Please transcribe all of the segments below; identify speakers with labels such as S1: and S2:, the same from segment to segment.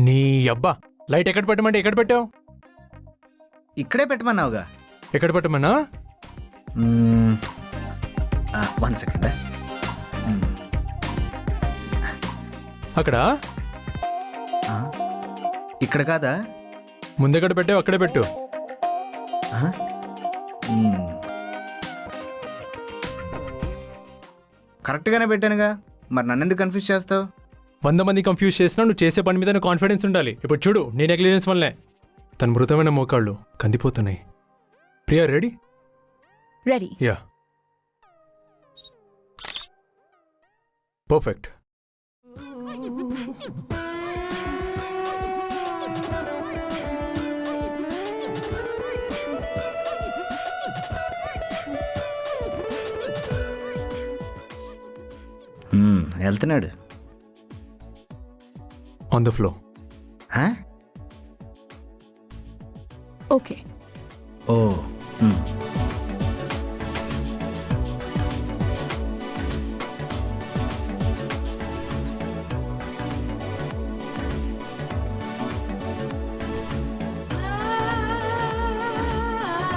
S1: నీ అబ్బా లైట్ ఎక్కడ పెట్టమంటే ఎక్కడ పెట్టావు?
S2: ఇక్కడే పెట్టమన్నావుగా.
S1: ఎక్కడ పెట్టమన్నా?
S2: 1 సెకండ్.
S1: అక్కడ
S2: ఇక్కడ కాదా?
S1: ముందెక్కడ పెట్టావు అక్కడే పెట్టు.
S2: కరెక్ట్గానే పెట్టానుగా, మరి నన్ను ఎందుకు కన్ఫ్యూజ్ చేస్తావు?
S1: 100 మంది కంఫ్యూజ్ చేసినా నువ్వు చేసే పని మీద కాన్ఫిడెన్స్ ఉండాలి. ఇప్పుడు చూడు నీ నెగ్లిజెన్స్ వల్లే తన మృతమైన మోకాళ్ళు కందిపోతున్నాయి. Priya ready?
S3: Ready.
S1: Yeah perfect.
S2: వెళ్తున్నాడు
S1: ఆన్ ద ఫ్లో.
S3: ఓకే.
S2: ఓ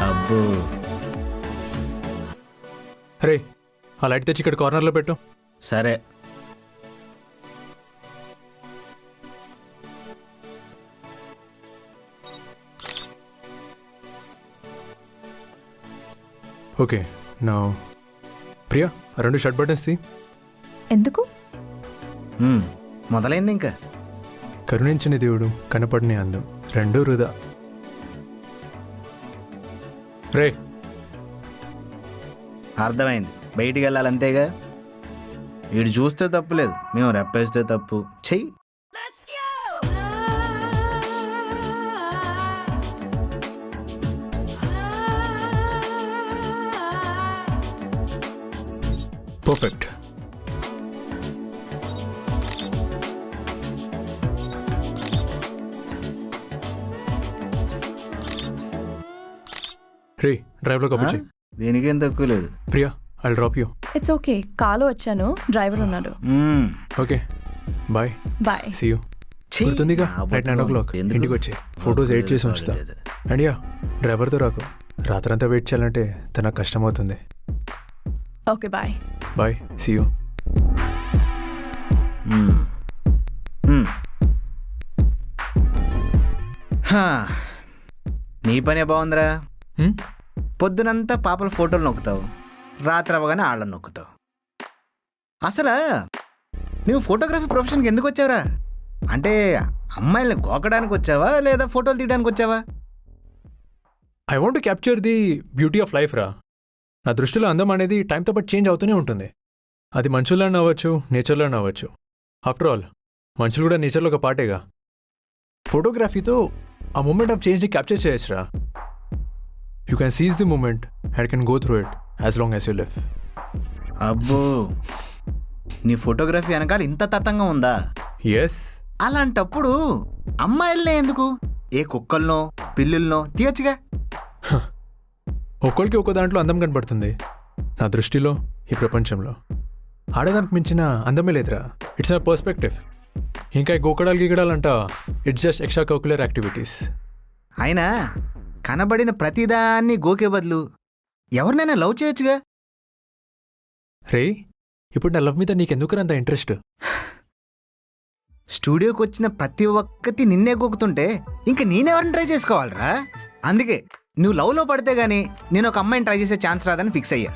S2: అబ్బో.
S1: రే ఆ లైట్ తెచ్చి ఇక్కడ కార్నర్లో పెట్టు.
S2: సరే.
S1: ఓకే నా ప్రియా 2 షర్ట్ బటన్స్ తీ.
S3: ఎందుకు?
S2: మొదలైంది ఇంకా.
S1: కరుణించిన దేవుడు కనపడని అందం 2 వృధా. రే
S2: అర్థమైంది, బయటికి వెళ్ళాలంతేగా. వీడు చూస్తే తప్పు లేదు, మేము రెప్పేస్తే తప్పు. చెయ్యి.
S1: పర్ఫెక్ట్. రే డ్రైవ్లో కప్పు చేయి.
S2: దీనికేం తక్కువ లేదు.
S1: Priya I'll drop you.
S3: It's okay, కాలో వచ్చాను, డ్రైవర్ ఉన్నాడు.
S1: Okay bye.
S3: Bye.
S1: See you. గుర్తుందిగా నైట్ 9 o'clock ఇంటికి వచ్చి ఫొటోస్ ఎడిట్ చేసి ఉంచుతా. అండ్ యా డ్రైవర్తో రాకు, రాత్రంతా వెయిట్ చేయాలంటే తనకు కష్టం అవుతుంది.
S3: Okay bye.
S1: Bye see you.
S2: నీ పనే బాగుందిరా. పొద్దునంతా పాపల ఫోటోలు నొక్కుతావు, రాత్రి అవ్వగానే ఆళ్ళని నొక్కుతావు. అసలు నువ్వు ఫోటోగ్రఫీ ప్రొఫెషన్కి ఎందుకు వచ్చావురా? అంటే అమ్మాయిల్ని గోకడానికి వచ్చావా లేదా ఫోటోలు తీయడానికి వచ్చావా?
S1: I want to capture the beauty of life రా. నా దృష్టిలో అందం అనేది టైంతో పాటు చేంజ్ అవుతూనే ఉంటుంది. అది మనుషుల్లో అవ్వచ్చు, నేచర్లో అవ్వచ్చు. ఆఫ్టర్ ఆల్ మనుషులు కూడా నేచర్లో ఒక పార్టేగా. ఫోటోగ్రఫీతో ఆ మూమెంట్ ఆఫ్ చేంజ్ని క్యాప్చర్ చేయొచ్చురా. You can seize the moment and can go through it as long as you live.
S2: అబ్బో, నీ ఫోటోగ్రఫీ వెనకాల ఇంత తతంగా ఉందా?
S1: ఎస్.
S2: అలాంటప్పుడు అమ్మాయిలనే ఎందుకు, ఏ కుక్కలనో పిల్లులనో తీయచ్చుగా.
S1: ఒక్కరికి ఒక్కో దాంట్లో అందం కనపడుతుంది. నా దృష్టిలో ఈ ప్రపంచంలో ఆడదానికి మించిన అందమే లేదురా. It's my perspective. ఇంకా గోకడాలు గీకడాలంట it's just extra curricular activities.
S2: అయినా కనబడిన ప్రతిదాన్ని గోకే బదులు ఎవరినైనా లవ్ చేయొచ్చుగా.
S1: రే ఇప్పుడు నా లవ్ మీద నీకెందుకు అంత ఇంట్రెస్ట్?
S2: స్టూడియోకి వచ్చిన ప్రతి ఒక్కటి నిన్నే గోకుతుంటే ఇంక నేనెవరిని ట్రై చేసుకోవాలరా? అందుకే నువ్వు లవ్లో పడితే గానీ నేను ఒక అమ్మాయిని ట్రై చేసే ఛాన్స్ రాదని ఫిక్స్ అయ్యా.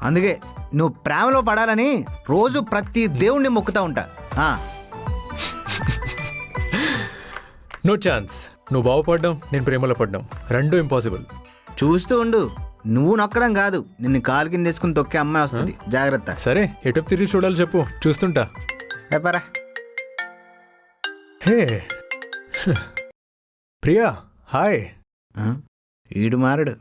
S2: అందుకే నువ్వు ప్రేమలో పడాలని రోజు ప్రతి దేవుణ్ణి మొక్కుతా ఉంటా.
S1: No chance. నువ్వు బాగుపడ్డం, నేను ప్రేమలో పడ్డం 2 ఇంపాసిబుల్.
S2: చూస్తూ ఉండు, నువ్వు నొక్కడం కాదు, నిన్ను కాలు కింద వేసుకుని తొక్కే అమ్మాయి వస్తుంది, జాగ్రత్త.
S1: సరే ఎటు తిరిగి చూడాలి చెప్పు, చూస్తుంటా.
S2: చెప్పరా.
S1: హే ప్రియా హాయ్.
S2: ఈడు మారడు.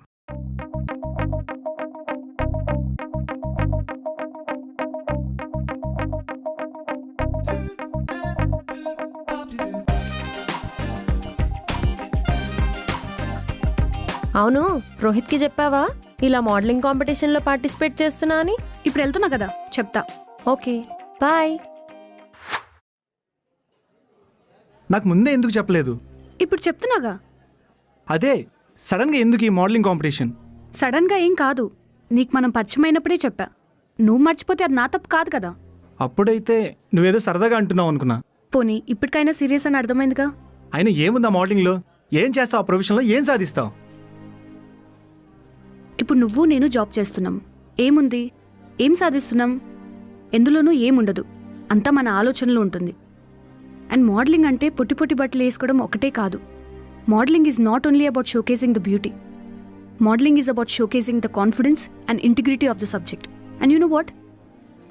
S4: అవును, రోహిత్కి చెప్పావా ఇలా మోడలింగ్ కాంపిటీషన్లో పార్టిసిపేట్ చేస్తున్నా అని?
S3: ఇప్పుడు వెళ్తున్నా కదా, చెప్తా.
S4: Okay bye.
S5: నాకు ముందే ఎందుకు చెప్పలేదు?
S3: ఇప్పుడు చెప్తున్నాగా.
S5: అదే సడన్గా ఎందుకు ఈ మోడలింగ్ కాంపిటీషన్?
S3: సడన్గా ఏం కాదు, నీకు మనం పరిచయం అయినప్పుడే చెప్పా. నువ్వు మర్చిపోతే అది నా తప్పు కాదు కదా.
S5: అప్పుడైతే నువ్వేదో సరదాగా అంటున్నావు అనుకున్నా.
S3: పోనీ ఇప్పటికైనా సీరియస్ అని అర్థమైందిగా.
S5: అయినా ఏముందా మోడలింగ్లో? ఏం చేస్తావు? ఆ ప్రొఫెషన్లో ఏం సాధిస్తావు?
S3: ఇప్పుడు నువ్వు నేను జాబ్ చేస్తున్నాం. ఏముంది? ఏం సాధిస్తున్నాం? ఎందులోనూ ఏముండదు. అంతా మన ఆలోచనలో ఉంటుంది. అండ్ మోడలింగ్ అంటే పొట్టి పొట్టి బట్టలు వేసుకోవడం ఒకటే కాదు. Modelling is not only about showcasing the beauty. Modelling is about showcasing the confidence and integrity of the subject. And you know what?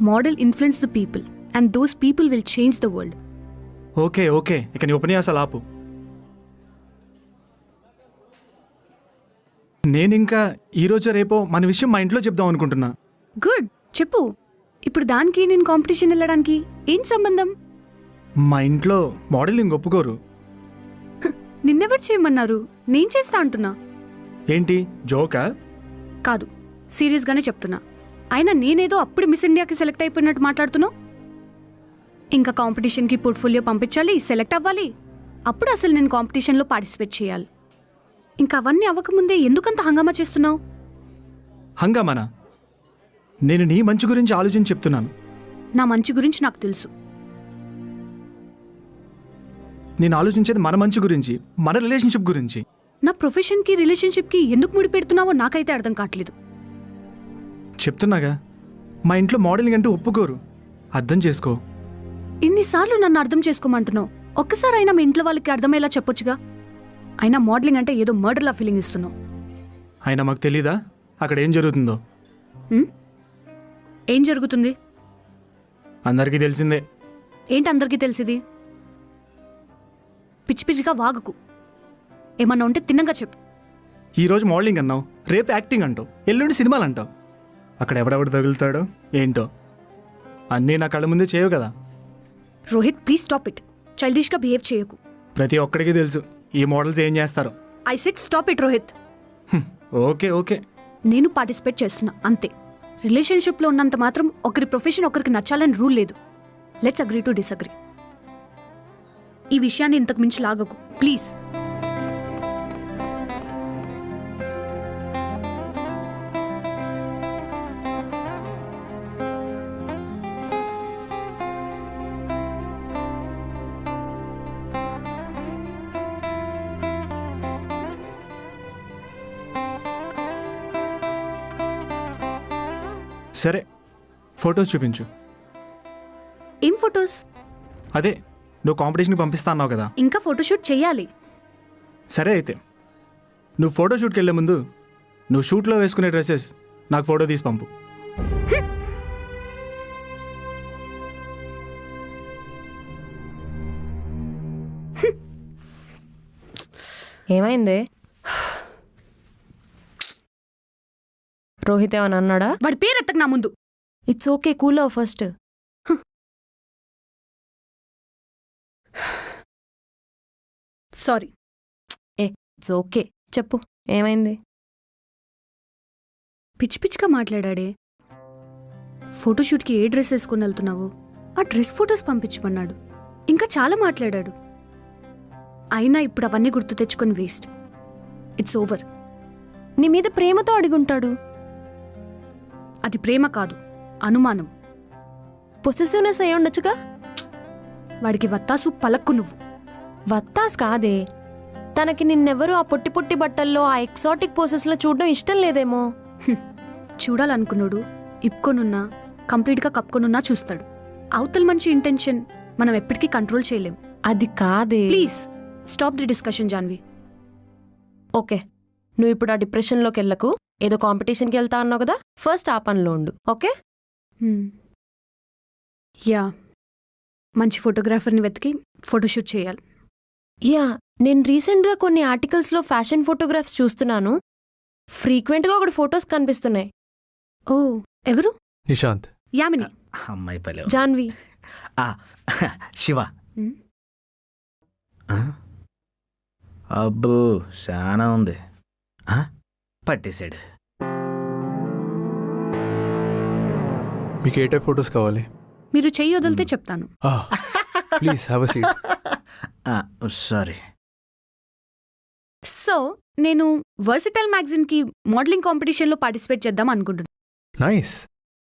S3: Model influence the people and those people will change the world.
S5: Okay okay, ఇక నీ ఉపన్యాసాలు ఆపు. నేనింకా ఈరోజు రేపో మన విషయం మా ఇంట్లో చెప్దాం అనుకుంటున్నా.
S3: గుడ్, చెప్పు. ఇప్పుడు దానికి నేను కాంపిటీషన్ వెళ్ళడానికి ఏం సంబంధం?
S5: మా ఇంట్లో మోడలింగ్ ఒప్పుకోరు.
S3: నిన్నెవరు చేయమన్నారు? నేను చేస్తా అంటున్నా.
S5: ఏంటి జోకా?
S3: కాదు, సీరియస్గానే చెప్తున్నా. అయినా నేనేదో అప్పుడు మిస్ ఇండియాకి సెలెక్ట్ అయిపోయినట్టు మాట్లాడుతున్నావు. ఇంకా కాంపిటీషన్కి పోర్ట్ఫోలియో పంపించాలి, సెలెక్ట్ అవ్వాలి. అప్పుడు అసలు నేను కాంపిటీషన్లో పార్టిసిపేట్ చేయాలి. ఇంకా అవన్నీ అవ్వకముందే ఎందుకంత హంగామా చేస్తున్నావు?
S5: హంగామానా? నేను నీ మంచి గురించి ఆలోచించి చెప్తున్నాను.
S3: నా మంచి గురించి నాకు తెలుసు.
S5: నేను ఆలోచించేది మన మంచి గురించి, మన రిలేషన్షిప్ గురించి.
S3: నా ప్రొఫెషన్కి రిలేషన్షిప్కి ఎందుకు ముడి పెడుతున్నావో నాకైతే అర్థం కావట్లేదు.
S5: చెప్తున్నాగా, మా ఇంట్లో మోడలింగ్ అంటే ఒప్పుకోరు. అర్థం చేసుకో.
S3: ఇన్నిసార్లు నన్ను అర్థం చేసుకోమంటున్నావు. ఒక్కసారైనా మీ ఇంట్లో వాళ్ళకి అర్థమయ్యేలా చెప్పొచ్చుగా. అయినా మోడలింగ్ అంటే ఏదో మర్డర్లా ఫీలింగ్ ఇస్తున్నావు.
S5: అయినా మాకు తెలీదా అక్కడ ఏం జరుగుతుందో?
S3: ఏం జరుగుతుంది?
S5: అందరికీ తెలిసిందే.
S3: ఏంటి అందరికీ తెలిసింది? పిచ్చి పిచ్చిగా వాగకు. ఏమన్నా ఉంటే తిన్నగా చెప్పు.
S5: ఈరోజు మోడలింగ్ అన్నావు, రేపు యాక్టింగ్ అంటావు, ఎల్లుండి సినిమాలు అంటావు. అక్కడ ఎవడెవడు తగులుతాడో ఏంటో. అన్నీ నా కళ్ళ ముందే చేయవు కదా.
S3: Rohit, please stop it. చైల్డిష్గా బిహేవ్ చేయకు.
S5: ప్రతి ఒక్కడికి తెలుసు ఈ మోడల్స్ ఏం చేస్తారో.
S3: I said stop it Rohit.
S5: Okay okay,
S3: నేను పార్టిసిపేట్ చేస్తున్నా అంతే. రిలేషన్షిప్లో ఉన్నంత మాత్రం ఒకరి ప్రొఫెషన్ ఒకరికి నచ్చాలని రూల్ లేదు. Let's agree to disagree. ఈ విషయాన్ని ఇంతకు మించి లాగకు ప్లీజ్.
S5: సరే ఫొటోస్ చూపించు.
S3: ఏం ఫొటోస్?
S5: అదే నువ్వు కాంపిటీషన్కి పంపిస్తా అన్నావు కదా.
S3: ఇంకా ఫోటోషూట్ చెయ్యాలి.
S5: సరే అయితే నువ్వు ఫోటోషూట్కి వెళ్ళే ముందు నువ్వు షూట్లో వేసుకునే డ్రెస్సెస్ నాకు ఫోటో తీసి పంపు.
S4: ఏమైంది? రోహిత్ ఏమని అన్నాడా?
S3: వాడి పేరు ఎత్తకు నా ముందు.
S4: ఇట్స్ ఓకే, కూల్ అవ్వు ఫస్ట్.
S3: సారీ.
S4: ఇట్స్ ఓకే, చెప్పు ఏమైంది?
S3: పిచ్చి పిచ్చిగా మాట్లాడాడే. ఫోటోషూట్కి ఏ డ్రెస్ వేసుకుని వెళ్తున్నావు? ఆ డ్రెస్ ఫొటోస్ పంపించమన్నాడు. ఇంకా చాలా మాట్లాడాడు. అయినా ఇప్పుడు అవన్నీ గుర్తు తెచ్చుకొని వేస్ట్. It's over.
S4: నీ మీద ప్రేమతో అడిగుంటాడు.
S3: అది ప్రేమ కాదు, అనుమానం.
S4: పొసెసివ్నెస్ అయి ఉండొచ్చుగా.
S3: వాడికి వత్తాసు పలక్కు నువ్వు.
S4: వత్తాస్ కాదే, తనకి నిన్నెవరూ ఆ పొట్టి పొట్టి బట్టల్లో ఆ ఎక్సాటిక్ పోసెస్లో చూడడం ఇష్టం లేదేమో.
S3: చూడాలనుకున్నాడు ఇప్పుకొనున్నా కంప్లీట్గా కప్పుకొనున్నా చూస్తాడు. అవతల మంచి ఇంటెన్షన్ మనం ఎప్పటికీ కంట్రోల్ చేయలేం.
S4: అది కాదే.
S3: Please stop the discussion Janvi.
S4: Okay, నువ్వు ఇప్పుడు ఆ డిప్రెషన్లోకి వెళ్ళకు. ఏదో కాంపిటీషన్కి వెళ్తా అన్నావు కదా, ఫస్ట్ ఆ పనిలో ఉండు. ఓకే?
S3: యా, మంచి ఫోటోగ్రాఫర్ని వెతికి ఫోటోషూట్ చేయాలి.
S4: యా, నేను రీసెంట్గా కొన్ని ఆర్టికల్స్లో ఫ్యాషన్ ఫోటోగ్రాఫ్స్ చూస్తున్నాను. ఫ్రీక్వెంట్గా ఒకటి ఫొటోస్ కనిపిస్తున్నాయి.
S3: ఓ, ఎవరు?
S1: నిశాంత్.
S3: యామిని.
S2: అమ్మాయి పల్లె.
S4: జాన్వి.
S2: శివ. అబ్బో చాలా ఉంది. పట్టేశాడు.
S1: మీకు ఏ టైప్ ఫొటోస్ కావాలి?
S3: మీరు చెయ్యి వదిలితే చెప్తాను.
S1: Please have a seat.
S2: Sorry.
S3: So నేను వర్సిటల్ మ్యాగజిన్కి మోడలింగ్ కాంపిటీషన్లో పార్టిసిపేట్ చేద్దాం అనుకుంటున్నాను.
S1: నైస్.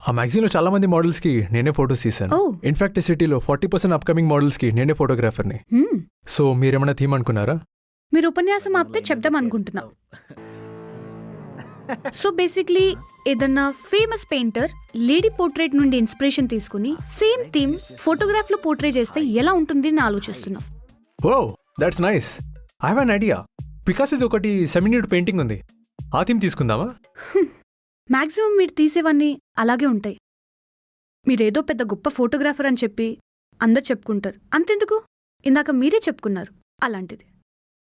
S1: ఆ మ్యాగజీన్లో చాలా మంది మోడల్స్కి నేనే ఫొటోస్ తీశాను.
S3: ఓ
S1: ఇన్ఫాక్ట్ ఈ సిటీలో 40% అప్కమింగ్ మోడల్స్కి నేనే ఫోటోగ్రాఫర్ని. సో మీరేమైనా థీమ్ అనుకున్నారా?
S3: మీరు ఉపన్యాసం ఆపితే చెప్దాం అనుకుంటున్నా. సో బేసిక్లీ ఏదన్నా ఫేమస్ పెయింటర్ లేడీ పోర్ట్రేట్ నుండి ఇన్స్పిరేషన్ తీసుకుని సేమ్ థీమ్ ఫోటోగ్రాఫ్లో పోర్ట్రే చేస్తే ఎలా ఉంటుంది అని ఆలోచిస్తున్నా.
S1: Oh that's nice. I have an idea. పికాసోది ఒకటి సెమీన్యూడ్ పెయింటింగ్ ఉంది, ఆ థీమ్ తీసుకుందామా?
S3: మ్యాక్సిమం మీరు తీసేవన్నీ అలాగే ఉంటాయి. మీరేదో పెద్ద గొప్ప ఫోటోగ్రాఫర్ అని చెప్పి అందరు చెప్పుకుంటారు. అంతెందుకు, ఇందాక మీరే చెప్పుకున్నారు అలాంటిది.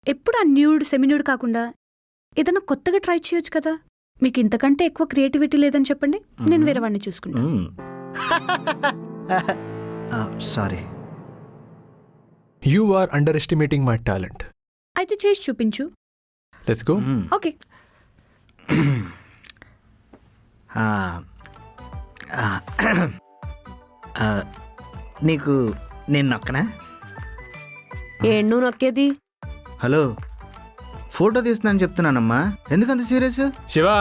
S3: ఎప్పుడు ఆ న్యూడ్ సెమీన్యూడ్ కాకుండా ఏదైనా కొత్తగా ట్రై చేయొచ్చు కదా. మీకు ఇంతకంటే ఎక్కువ క్రియేటివిటీ లేదని చెప్పండి, నేను వేరే వాడిని చూసుకుంటాను.
S2: Sorry.
S1: You are underestimating my talent.
S3: అయితే చేసి చూపించు.
S1: Let's go.
S3: ఓకే.
S2: నీకు నేను నొక్కనా?
S4: ఏడు నొక్కేది?
S2: హలో, ఫోటో తీస్తున్నాను చెప్తున్నానమ్మా, ఎందుకంత సీరియస్?
S1: శివా,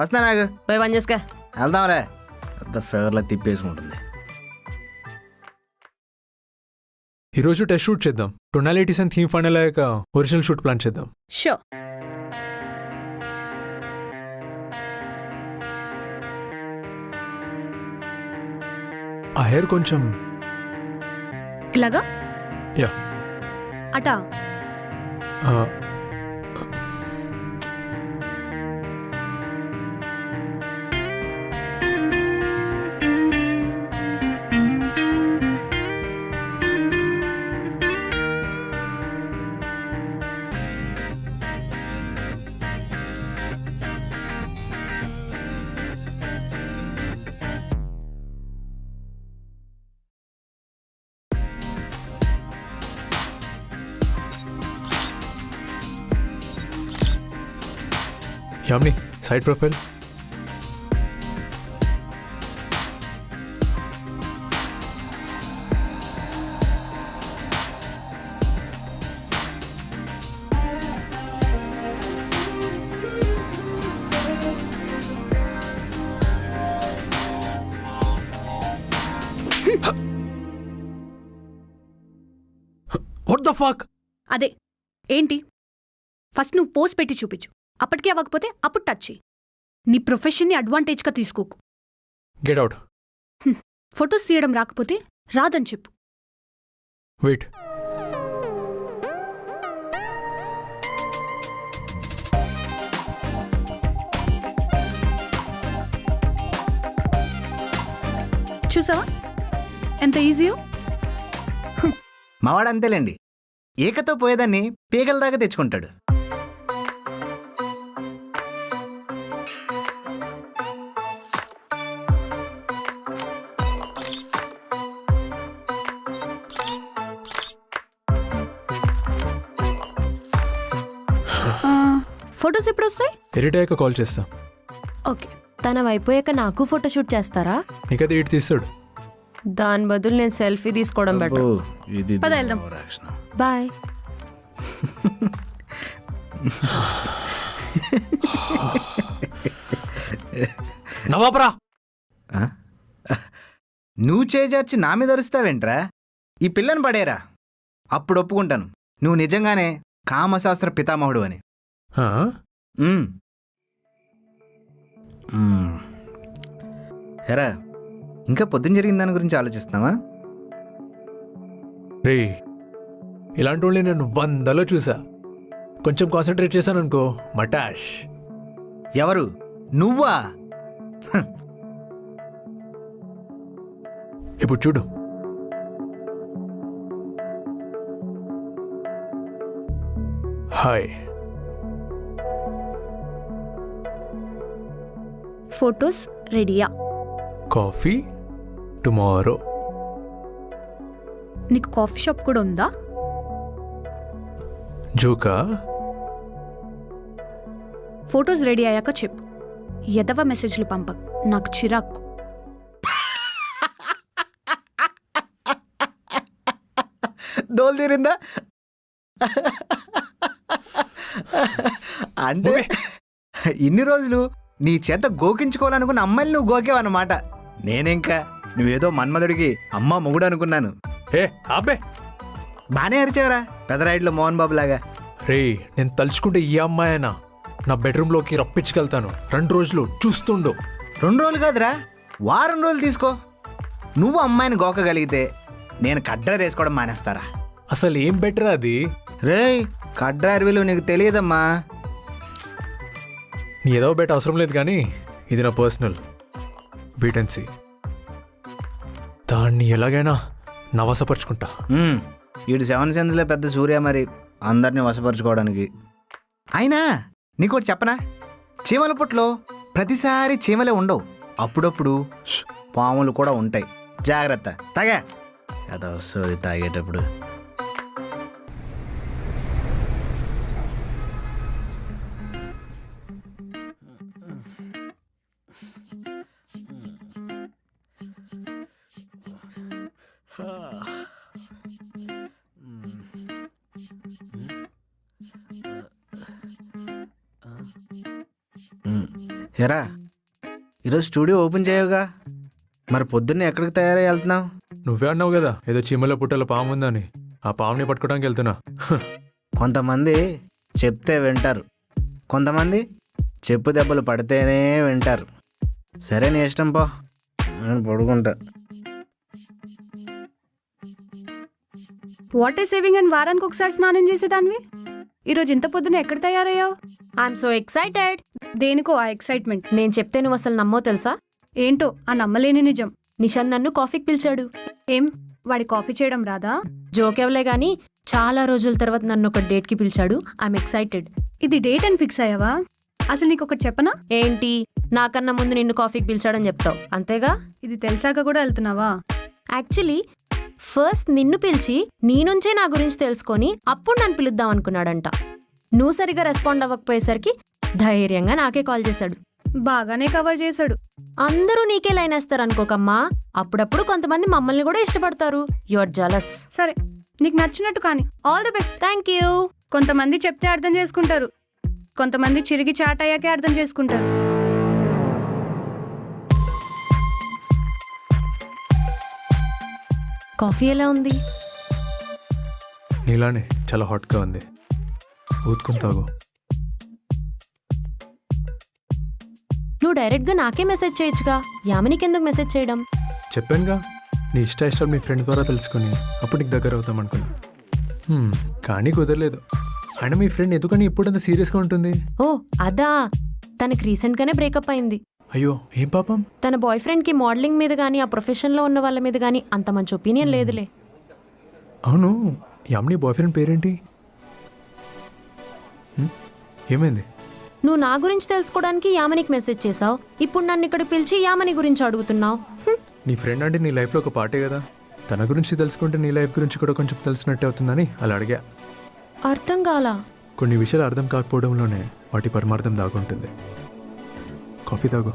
S2: వస్తున్నా నాకు.
S4: పోయి పని చేసుకా.
S2: వెళ్దాంరా, పెద్ద ఫేవర్లా తిప్పేసుకుంటుంది.
S1: ఈరోజు టెస్ట్ షూట్ చేద్దాం. టొనాలిటీస్ అండ్ థీమ్ ఫైనల్ అయ్యాక ఒరిజినల్ షూట్ ప్లాన్ చేద్దాం.
S3: షూర్.
S1: ఆ హెయిర్ కొంచెం
S3: ఇలాగా?
S1: యా.
S3: అటా?
S1: Yamini, side profile. What the fuck?
S3: అదే ఏంటి? ఫస్ట్ నువ్వు పోస్ట్ పెట్టి చూపించు. అప్పటికే అవ్వకపోతే అప్పుడు టచ్ చెయ్యి. నీ ప్రొఫెషన్ని అడ్వాంటేజ్గా తీసుకోకు.
S1: Get out.
S3: ఫొటోస్ తీయడం రాకపోతే రాదని చెప్పు.
S1: వెయిట్.
S3: చూసావా ఎంత ఈజీయో?
S2: మావాడు అంతేలేండి, ఏకతో పోయేదాన్ని పీకల దాకా తెచ్చుకుంటాడు.
S3: ఫొటోస్ ఎప్పుడు వస్తాయి?
S1: ఎడిట్ అయ్యాక కాల్ చేస్తా.
S3: ఓకే.
S4: తన అయిపోయాక నాకు ఫోటోషూట్ చేస్తారా?
S1: నీకైతే ఇటు తీస్తాడు.
S4: దాని బదులు నేను సెల్ఫీ తీసుకోవడం బెటర్.
S3: పద వెళ్దాం.
S4: బాయ్.
S1: నవాపరా,
S2: నువ్వు చేజార్చి నా మీద అరుస్తావేంట్రా? ఈ పిల్లని పడేరా, అప్పుడు ఒప్పుకుంటాను నువ్వు నిజంగానే కామశాస్త్ర పితామహుడు అని. ఎరా, ఇంకా పొద్దున్న జరిగిన దాని గురించి ఆలోచిస్తున్నావా?
S1: రే, ఇలాంటి వాళ్ళని నేను 100లో చూసా. కొంచెం కాన్సన్ట్రేట్ చేశాను అనుకో, మటాష్.
S2: ఎవరు? నువ్వా?
S1: ఇప్పుడు చూడు. హాయ్.
S3: ఫొటోస్ రెడీయా?
S1: Coffee tomorrow.
S3: నీకు కాఫీ షాప్ కూడా ఉందా?
S1: జోకా?
S3: ఫొటోస్ రెడీ అయ్యాక చెప్పు. ఎదవ మెసేజ్లు పంపకు, నాకు చిరాకు.
S2: దోలు తీరిందా? అంటే ఇన్ని రోజులు నీ చేత గోకించుకోవాలనుకున్న అమ్మాయిలు నువ్వు గోకేవన్నమాట. నేనింకా నువ్వేదో మన్మధుడికి అమ్మ మొగుడు అనుకున్నాను.
S1: ఏ అబ్బే
S2: బానే అరిచావరా పెదరాయిడ్లో మోహన్ బాబు లాగా.
S1: రే, నేను తలుచుకుంటే ఈ అమ్మాయినా నా బెడ్రూమ్లోకి రప్పించగలుగుతాను. 2 రోజులు చూస్తుండు.
S2: 2 రోజులు కాదురా, వారం రోజులు తీసుకో. నువ్వు అమ్మాయిని గోకగలిగితే నేను కడ్డర వేసుకోవడం మానేస్తారా?
S1: అసలు ఏం బెటర్ అది?
S2: రేయ్, కడ్డర విలువ నీకు తెలియదమ్మా.
S1: నీ ఏదో బెట్ అవసరం లేదు కానీ ఇది నా పర్సనల్ వీటెన్సీ. దాన్ని ఎలాగైనా నవసపరుచుకుంటా.
S2: వీడు 7 సెన్స్లో పెద్ద సూర్య, మరి అందరినీ వశపరుచుకోవడానికి. అయినా నీకోటి చెప్పనా, చీమల పుట్లో ప్రతిసారి చీమలే ఉండవు, అప్పుడప్పుడు పాములు కూడా ఉంటాయి. జాగ్రత్త. తాగా కదా వస్తుంది తాగేటప్పుడు. ఎరా, ఈరోజు స్టూడియో ఓపెన్ చేయవుగా, మరి పొద్దున్నే ఎక్కడికి తయారై వెళ్తున్నావు?
S1: నువ్వే అన్నావు కదా ఏదో చీమల పుట్టల పాము ఉందని. ఆ పాముని పట్టుకోవడానికి వెళ్తున్నా.
S2: కొంతమంది చెప్తే వింటారు, కొంతమంది చెప్పు దెబ్బలు పడితేనే వింటారు. సరే నీ ఇష్టం పో, నేను పడుకుంటా.
S3: వాటర్ సేవింగ్ అని వారానికి ఒకసారి స్నానం చేసేదానివి ఈరోజు ఇంత పొద్దున ఎక్కడ తయారయ్యావు?
S4: I'm so excited.
S3: దేనికో ఆ ఎక్సైట్మెంట్?
S4: నేను చెప్తే నువ్వు అసలు నమ్మో తెలుసా?
S3: ఏంటో ఆ నమ్మలేని నిజం.
S4: నిషాన్ నన్ను కాఫీకి పిలిచాడు.
S3: ఏం వాడి కాఫీ చేయడం రాదా?
S4: జోకెవలే గానీ చాలా రోజుల తర్వాత నన్ను ఒక డేట్కి పిలిచాడు. I'm excited.
S3: ఇది డేట్ అని ఫిక్స్ అయ్యావా? అసలు నీకు ఒకటి చెప్పనా?
S4: ఏంటి? నాకన్నా ముందు నిన్ను కాఫీకి పిలిచాడని చెప్తావు అంతేగా?
S3: ఇది తెలిసాక కూడా వెళ్తున్నావా?
S4: యాక్చువల్లీ ఫస్ట్ నిన్ను పిలిచి నీ నుంచే నా గురించి తెలుసుకొని అప్పుడు నన్ను పిలుద్దాం అనుకున్నాడంట. నువ్వు సరిగా రెస్పాండ్ అవ్వకపోయేసరికి ధైర్యంగా నాకే కాల్ చేశాడు.
S3: బాగానే కవర్ చేశాడు.
S4: అందరూ నీకే లైన్ వేస్తారు అనుకోకమ్మా. అప్పుడప్పుడు కొంతమంది మమ్మల్ని కూడా ఇష్టపడతారు. Your jealous.
S3: సరే, నీకు నచ్చినట్టు కానీ. All the best.
S4: Thank you.
S3: కొంతమంది చెప్తే అర్థం చేసుకుంటారు, కొంతమంది చిరిగి చాట్ అయ్యాకే అర్థం చేసుకుంటారు.
S4: కాఫీ ఎలా ఉంది?
S1: నీలానే చాలా హాట్గా ఉంది. ఊదుకుని తాగు.
S4: నువ్వు డైరెక్ట్గా నాకే మెసేజ్ చేయొచ్చుగా, యామినికి ఎందుకు మెసేజ్ చేయడం?
S1: చెప్పానుగా, నీ ఇష్టాలు మీ ఫ్రెండ్ ద్వారా తెలుసుకుని అప్పుడు నీకు దగ్గర అవుతాం అనుకున్నా. కానీ కుదరలేదు. అయినా మీ ఫ్రెండ్ ఎందుకని ఇప్పుడంత సీరియస్గా ఉంటుంది?
S4: ఓ అదా, తనకి రీసెంట్గానే బ్రేకప్ అయింది.
S1: అయ్యో, ఏం పాపం?
S4: తన బాయ్ ఫ్రెండ్కి మోడలింగ్ మీద కానీ ఆ ప్రొఫెషన్లో ఉన్న వాళ్ళ మీద కానీ అంత మంచి ఒపీనియన్ లేదులే.
S1: అవును, యామిని బాయ్ ఫ్రెండ్ పేరేంటి? ఏమైంది?
S4: నువ్వు నా గురించి తెలుసుకోవడానికి యామనికి మెసేజ్ చేసావు. ఇప్పుడు నన్ను ఇక్కడ పిలిచి యామని గురించి అడుగుతున్నావు.
S1: నీ ఫ్రెండ్ అంటే నీ లైఫ్లో ఒక పార్టే కదా. తన గురించి తెలుసుకుంటే నీ లైఫ్ గురించి కూడా కొంచెం తెలిసినట్టే అవుతుందని అలా అడిగా.
S4: అర్థం కాలా?
S1: కొన్ని విషయాలు అర్థం కాకపోవడంలోనే వాటి పరమార్థం దాగుంటుంది. కాఫీ తాగు.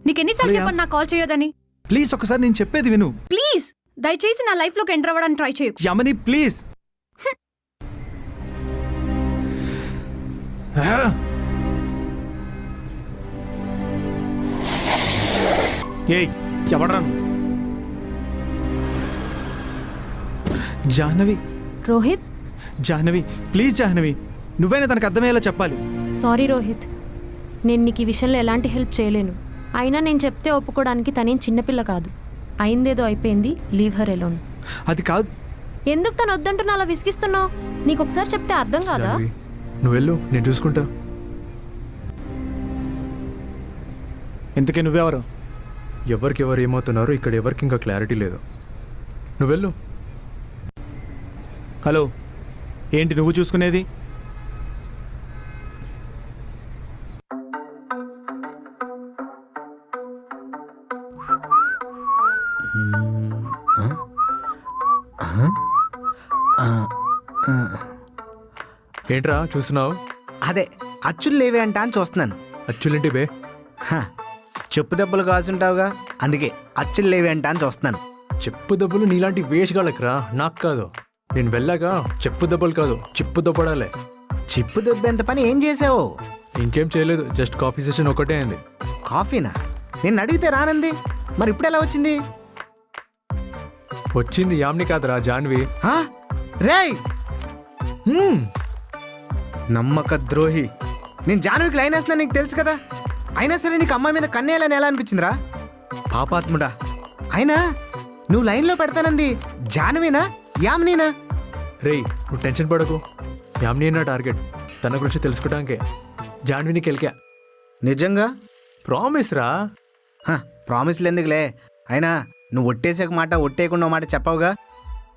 S3: నీకెన్నిసార్లు
S5: ప్రియా.
S3: చెప్పాను నా కాల్ చేయొద్దని?
S5: ప్లీజ్ ఒకసారి నేను చెప్పేది విను.
S3: ప్లీజ్ దయచేసి నా లైఫ్ లోకి ఎంటర్ అవ్వడానికి ట్రై చేయకు.
S5: యమని ప్లీజ్. ఏయ్, ఎవడరా నువ్వు? జాహ్నవి,
S4: రోహిత్,
S5: జాహ్నవి ప్లీజ్. జాహ్నవి, నువ్వైనా తనకు అర్థమయ్యేలా చెప్పాలి.
S4: సారీ రోహిత్, నేను నీకు ఈ విషయంలో ఎలాంటి హెల్ప్ చేయలేను. అయినా నేను చెప్తే ఒప్పుకోవడానికి తనేం చిన్నపిల్ల కాదు. అయిందేదో అయిపోయింది. Leave her alone.
S5: అది కాదు.
S4: ఎందుకు తను వద్దంటున్నా అలా విసిగిస్తున్నావు? నీకు ఒకసారి చెప్తే అర్థం కాదా?
S1: జాహ్నవి, నువ్వు వెళ్ళు, నేను చూసుకుంటా.
S5: ఇంతకీ నువ్వెవరు?
S1: ఎవరికెవరు ఏమవుతున్నారో ఇక్కడ ఎవరికి ఇంకా క్లారిటీ లేదు. నువ్వు వెళ్ళు.
S5: హలో, ఏంటి నువ్వు చూసుకునేది?
S1: ఏంట్రా చూస్తున్నావు?
S2: అదే అచ్చులు లేవే అంట అని చూస్తున్నాను.
S1: అచ్చులేంటి బే?
S2: హ, చెప్పు దెబ్బలు కాసుంటావుగా, అందుకే అచ్చులు లేవే అంట అని చూస్తున్నాను.
S1: చెప్పు దెబ్బలు నీలాంటి వేషగాళ్ళకిరా, నాకు కాదు. నేను వెళ్ళాగా చెప్పు దెబ్బలు కాదు, చిప్పు దెబ్బడాలే.
S2: చిప్పు దెబ్బేంత పని ఏం చేసావు?
S1: ఇంకేం చేయలేదు, జస్ట్ కాఫీ సెషన్ ఒకటే అయింది.
S2: కాఫీనా? నేను అడిగితే రానంది, మరి ఇప్పుడు ఎలా వచ్చింది?
S1: వచ్చింది యామ్ని కాదురా, జాన్వి.
S2: హా? రేయ్ నమ్మక ద్రోహి. నేను జాన్వికి లైన్ వేస్తున్నా నీకు తెలుసు కదా, అయినా సరే నీకు అమ్మాయి మీద కన్నేయాలని ఎలా అనిపించిందిరా? పాపాత్ముడా. అయినా నువ్వు లైన్లో పెడతానంది జాన్వినా యామ్నీనా?
S1: రేయ్ నువ్వు టెన్షన్ పడకు, యామ్ని నా టార్గెట్. తన గురించి తెలుసుకోవడానికే జాన్విని కెలికా.
S2: నిజంగా?
S1: ప్రామిస్ రా.
S2: ప్రామిస్లు ఎందుకులే, అయినా నువ్వు ఒట్టేసాక మాట ఒట్టేయకుండా మాట చెప్పవుగా,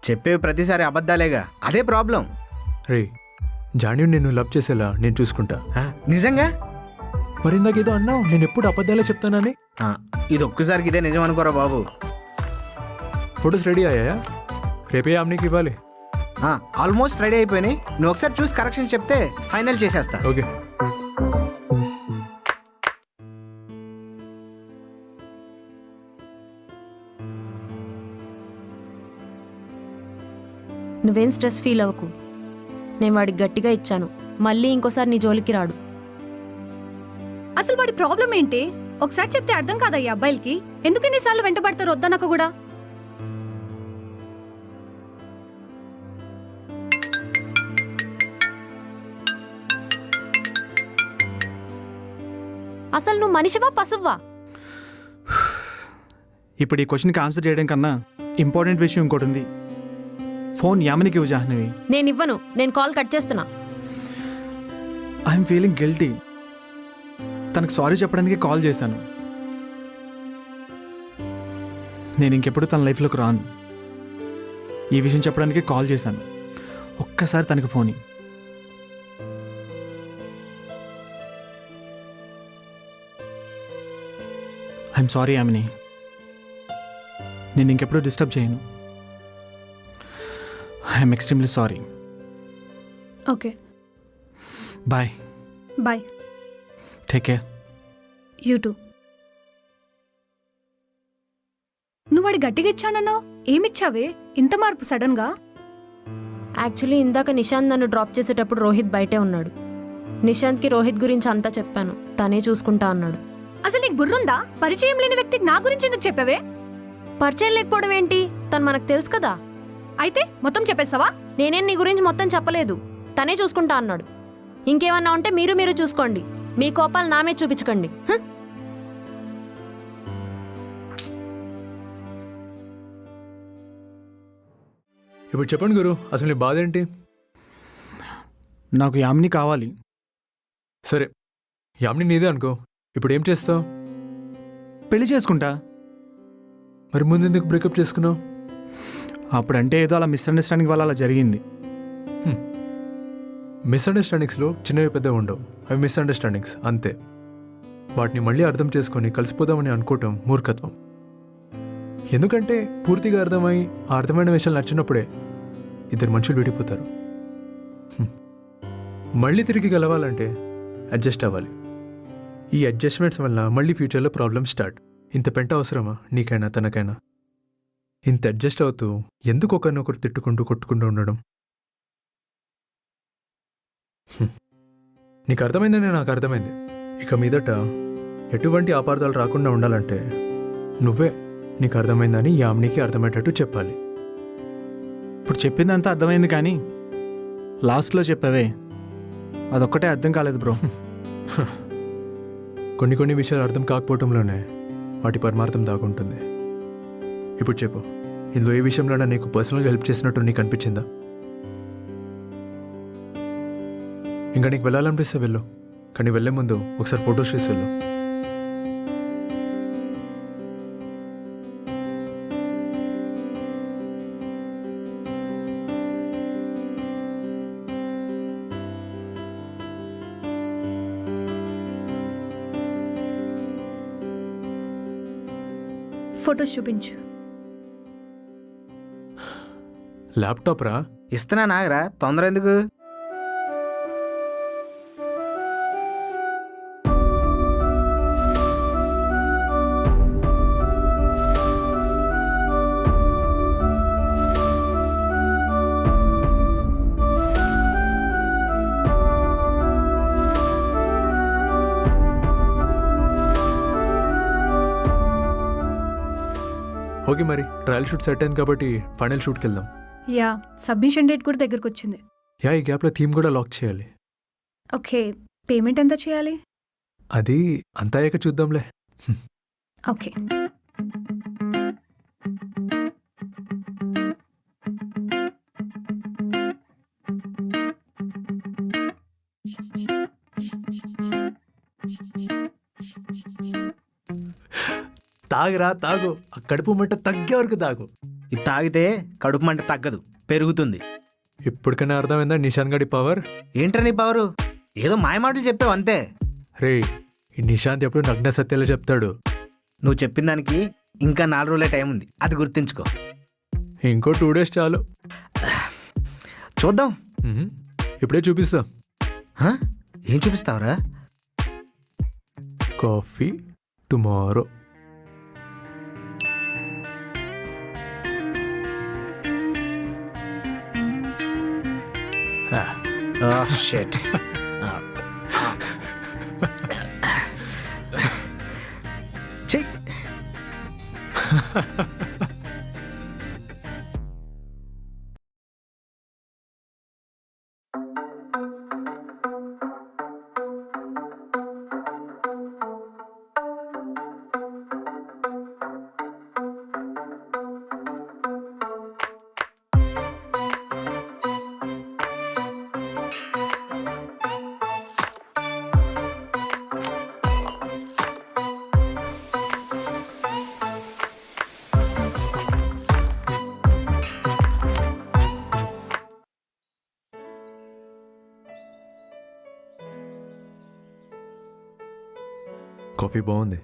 S2: చెప్పేవి ప్రతిసారి అబద్ధాలేగా, అదే ప్రాబ్లం.
S1: రే జాన్వి నిన్ను లవ్ చేసేలా నేను చూసుకుంటా.
S2: నిజంగా?
S1: మరి ఇందాకేదో అన్నావు, నేను ఎప్పుడు అబద్ధాలే చెప్తానని.
S2: ఇది ఒక్కసారికి ఇదే నిజం అనుకోరా బాబు.
S1: ఫొటోస్ రెడీ అయ్యాయా? రేపే యామ్నికి ఇవ్వాలి.
S2: ఆల్మోస్ట్ రెడీ అయిపోయినాయి, నువ్వు ఒకసారి చూసి కరెక్షన్ చెప్తే ఫైనల్ చేసేస్తా.
S1: ఓకే.
S4: నువ్వేం స్ట్రెస్ ఫీల్ అవ్వకు, నేను వాడికి గట్టిగా ఇచ్చాను, మళ్ళీ ఇంకోసారి నీ జోలికి రాడు.
S3: అసలు వాడి ప్రాబ్లం ఏంటి? ఒకసారి చెప్తే అర్థం కాదా ఈ అబ్బాయిలకి? ఎందుకు ఇన్నిసార్లు వెంటబడతారు వద్దనక కూడా?
S4: అసలు నువ్వు మనిషివా పశువ్వా?
S5: ఇప్పుడు ఈ క్వశ్చన్కి ఆన్సర్ చేయడం కన్నా ఇంపార్టెంట్ విషయం ఇంకోటి ఉంది. ఫోన్ యామినికి ఇవ్వు జాహ్నవి.
S4: నేను ఇవ్వను, నేను కాల్ కట్ చేస్తున్నా.
S5: I'm feeling guilty. తనకు సారీ చెప్పడానికి కాల్ చేశాను. నేను ఇంకెప్పుడు తన లైఫ్లోకి రాను. ఈ విషయం చెప్పడానికి కాల్ చేశాను. ఒక్కసారి తనకి ఫోన్ ఇవ్వు. ఐఎమ్ సారీ యామిని, నేను ఇంకెప్పుడు డిస్టర్బ్ చేయను. I'm extremely sorry.
S3: Okay
S5: bye.
S3: Bye.
S5: Take care.
S3: You too. నువ్వు వాడి గట్టిగా ఇచ్చానన్నావు, ఏమిచ్చావే ఇంత మార్పు సడన్ గా?
S4: యాక్చువల్లీ ఇందాక నిశాంత్ నన్ను డ్రాప్ చేసేటప్పుడు రోహిత్ బయటే ఉన్నాడు. నిశాంత్కి రోహిత్ గురించి అంతా చెప్పాను, తనే చూసుకుంటా అన్నాడు.
S3: అసలు నీకు బుర్రుందా? పరిచయం లేని వ్యక్తికి నా గురించి ఎందుకు చెప్పావే?
S4: పరిచయం లేకపోవడం ఏంటి, తను మనకు తెలుసు కదా.
S3: అయితే మొత్తం చెప్పేస్తావా?
S4: నేనేం నీ గురించి మొత్తం చెప్పలేదు, తనే చూసుకుంటా అన్నాడు. ఇంకేమన్నా ఉంటే మీరు చూసుకోండి, మీ కోపాలు నామే చూపించకండి.
S1: ఇప్పుడు చెప్పండి గురు, అసలు నీ బాధ ఏంటి?
S5: నాకు యామిని కావాలి.
S1: సరే యామ్ని నీదే అనుకో, ఇప్పుడు ఏం చేస్తావు?
S5: పెళ్లి చేసుకుంటా.
S1: మరి ముందు ఎందుకు బ్రేకప్ చేసుకున్నావు?
S5: అప్పుడంటే ఏదో అలా మిస్అండర్స్టాండింగ్ వల్ల అలా జరిగింది.
S1: మిస్అండర్స్టాండింగ్స్లో చిన్నవి పెద్దవి ఉండవు, అవి మిస్అండర్స్టాండింగ్స్ అంతే. వాటిని మళ్ళీ అర్థం చేసుకొని కలిసిపోదామని అనుకోవటం మూర్ఖత్వం. ఎందుకంటే పూర్తిగా అర్థమై ఆ అర్థమైన విషయాలు నచ్చినప్పుడే ఇద్దరు మనుషులు విడిపోతారు. మళ్ళీ తిరిగి కలవాలంటే అడ్జస్ట్ అవ్వాలి. ఈ అడ్జస్ట్మెంట్స్ వల్ల మళ్ళీ ఫ్యూచర్లో ప్రాబ్లమ్ స్టార్ట్. ఇంత పెంట అవసరమా నీకైనా తనకైనా? ఇంత అడ్జస్ట్ అవుతూ ఎందుకు ఒకరినొకరు తిట్టుకుంటూ కొట్టుకుంటూ ఉండడం? నీకు అర్థమైందని నాకు అర్థమైంది. ఇక మీదట ఎటువంటి అపార్థాలు రాకుండా ఉండాలంటే నువ్వే నీకు అర్థమైందని యామ్నికి అర్థమయ్యేటట్టు చెప్పాలి.
S5: ఇప్పుడు చెప్పిందంతా అర్థమైంది, కానీ లాస్ట్లో చెప్పావే అదొక్కటే అర్థం కాలేదు బ్రో.
S1: కొన్ని విషయాలు అర్థం కాకపోవటంలోనే వాటి పరమార్థం దాగుంటుంది. ఇప్పుడు చెప్పు, ఇందులో ఏ విషయంలోనే నీకు పర్సనల్గా హెల్ప్ చేసినట్టు నీకు అనిపించిందా? ఇంకా నీకు వెళ్ళాలనిపిస్తే వెళ్ళు, కానీ వెళ్ళే ముందు ఒకసారి ఫొటోస్ చేసి వెళ్ళు.
S3: ఫొటోస్ చూపించు.
S1: ల్యాప్టాప్ రా.
S2: ఇస్తున్నా నాగరా, తొందర ఎందుకు?
S1: ఓకే మరి ట్రయల్ షూట్ సెట్ అయింది కాబట్టి ఫైనల్ షూట్కి వెళ్దాం.
S3: యా, సబ్మిషన్ డేట్ కూడా దగ్గరకు వచ్చింది.
S1: యా, ఈ గ్యాప్లో థీమ్ కూడా లాక్ చేయాలి.
S3: ఓకే, పేమెంట్ ఎంత చేయాలి?
S1: అది అంతా అయ్యాక చూద్దాంలే.
S3: ఓకే.
S1: తాగురా తాగు, ఆ కడుపు మంట తగ్గే వరకు తాగు.
S2: ఇది తాగితే కడుపు మంట తగ్గదు, పెరుగుతుంది.
S1: ఇప్పటికైనా అర్థమైందా నిషాన్ గడి పవర్?
S2: ఏంట్రా నీ పవరు? ఏదో మాయమాటలు చెప్పావు అంతే.
S1: రే, ఈ నిశాంత్ ఎప్పుడు నగ్న సత్యాలు చెప్తాడు.
S2: నువ్వు చెప్పిన దానికి ఇంకా 4 రోజులే టైం ఉంది, అది గుర్తుంచుకో.
S1: ఇంకో 2 days చాలు.
S2: చూద్దాం.
S1: ఇప్పుడే చూపిస్తా.
S2: హ? ఏం చూపిస్తావురా?
S1: Coffee tomorrow.
S2: షిట్. చెయ్.
S1: కాఫీ బాగుంది.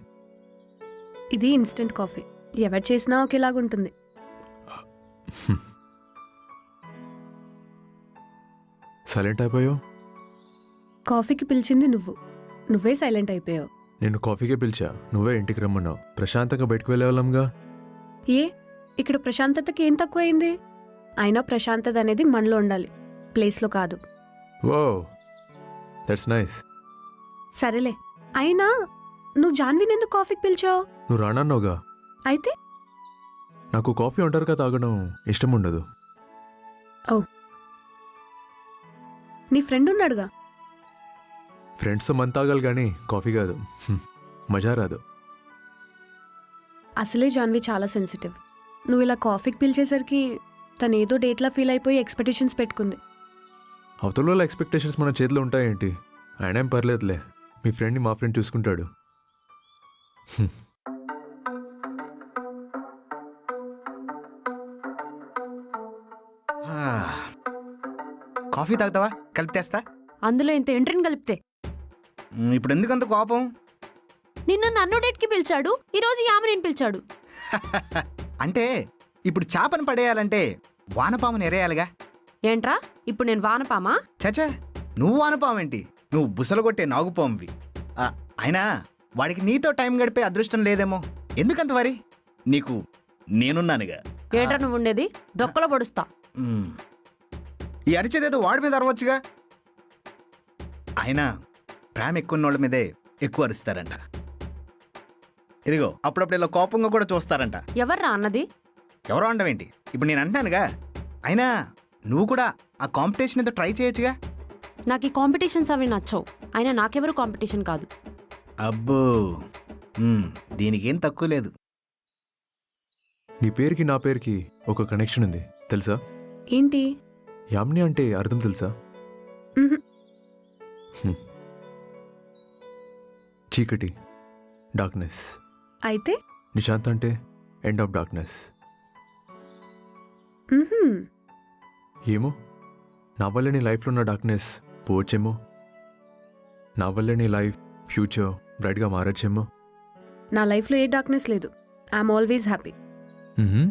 S3: ఇది ఇన్స్టెంట్ కాఫీ, ఎవరు చేసినా ఒకేలాగుంటుంది.
S1: సైలెంట్ అయిపోయావు.
S3: కాఫీకి పిలిచింది నువ్వే సైలెంట్ అయిపోయావు.
S1: నేను కాఫీకే పిలిచా, నువ్వే ఇంటికి రమ్మన్నావు. ప్రశాంతంగా బయటకు వెళ్ళేవాళ్ళంగా.
S3: ఏ, ఇక్కడ ప్రశాంతతకి ఏం తక్కువైంది? అయినా ప్రశాంతత అనేది మనలో ఉండాలి, ప్లేస్లో కాదు.
S1: వో, దట్స్ నైస్.
S3: సరేలే, అయినా నువ్వు జాన్విని ఎందుకు కాఫీకి పిలిచావు?
S1: నువ్వు రానన్నావుగా.
S3: అయితే
S1: నాకు కాఫీ ఒంటరిగా తాగడం ఇష్టం ఉండదు.
S3: నీ ఫ్రెండ్ ఉన్నాడుగా.
S1: ఫ్రెండ్స్తో మంది తాగాలి కానీ కాఫీ కాదు. మజా రాదు.
S3: అసలే జాన్వి చాలా సెన్సిటివ్. నువ్వు ఇలా కాఫీకి పిలిచేసరికి తను ఏదో డేట్లా ఫీల్ అయిపోయి ఎక్స్పెక్టేషన్స్ పెట్టుకుంది.
S1: అవతల వాళ్ళ ఎక్స్పెక్టేషన్స్ మన చేతిలో ఉంటాయేంటి? ఆయన ఏం పర్లేదులే, మీ ఫ్రెండ్ని మా ఫ్రెండ్ చూసుకుంటాడు.
S2: కాఫీ తాగుతావా? కలిపి తెస్తా.
S4: అందులో ఇంత ఎంట్రీని కలిపితే
S2: ఇప్పుడు ఎందుకంత కోపం?
S4: నిన్న నన్ను డేట్కి పిలిచాడు, ఈరోజు యామిని పిలిచాడు.
S2: అంటే ఇప్పుడు చేపను పడేయాలంటే వానపాముని ఎరేయాలిగా.
S4: ఏంట్రా ఇప్పుడు నేను వానపామా?
S2: చచా, నువ్వు వానపామేంటి? నువ్వు బుసలు కొట్టే నాగుపామువి. అయినా వాడికి నీతో టైం గడిపే అదృష్టం లేదేమో. ఎందుకంత వరి? నీకు నేనున్నానుగా.
S4: ఏంట్రా నువ్వు ఉండేది? దొక్కలో పొడుస్తా.
S2: ఈ అరిచేదేదో వాడి మీద అరవచ్చుగా. అయినా ప్రేమ ఎక్కువ వాళ్ళ మీదే ఎక్కువ అరుస్తారంట. ఇదిగో అప్పుడప్పుడు ఇలా కోపంగా కూడా చూస్తారంట.
S4: ఎవర్రా అన్నది?
S2: ఎవరో అంటావేంటి? ఇప్పుడు నేను అంటున్నానుగా. అయినా నువ్వు కూడా ఆ కాంపిటీషన్ ఏదో ట్రై చేయొచ్చుగా.
S4: నాకు ఈ కాంపిటీషన్స్ అవి నచ్చవు. అయినా నాకెవరు కాంపిటీషన్ కాదు.
S2: అబ్బో, దీనికేం తక్కువ లేదు.
S1: నీ పేరుకి నా పేరుకి ఒక కనెక్షన్ ఉంది తెలుసా?
S3: ఏంటి?
S1: యామిని అంటే అర్థం తెలుసా?
S3: మ్హూ.
S1: చీకటి, డార్క్నెస్.
S3: అయితే
S1: నిశాంత్ అంటే ఎండ్ ఆఫ్ డార్క్నెస్.
S3: మ్హూ.
S1: ఏమో, నా వల్ల నీ లైఫ్లో ఉన్న డార్క్నెస్ పోవచ్చేమో. నా వల్ల నీ లైఫ్ ఫ్యూచర్ బ్రైట్గా మారచ్చేమో.
S3: నా లైఫ్లో ఏ డార్క్నెస్ లేదు. I'm always happy.
S1: మ్మ్.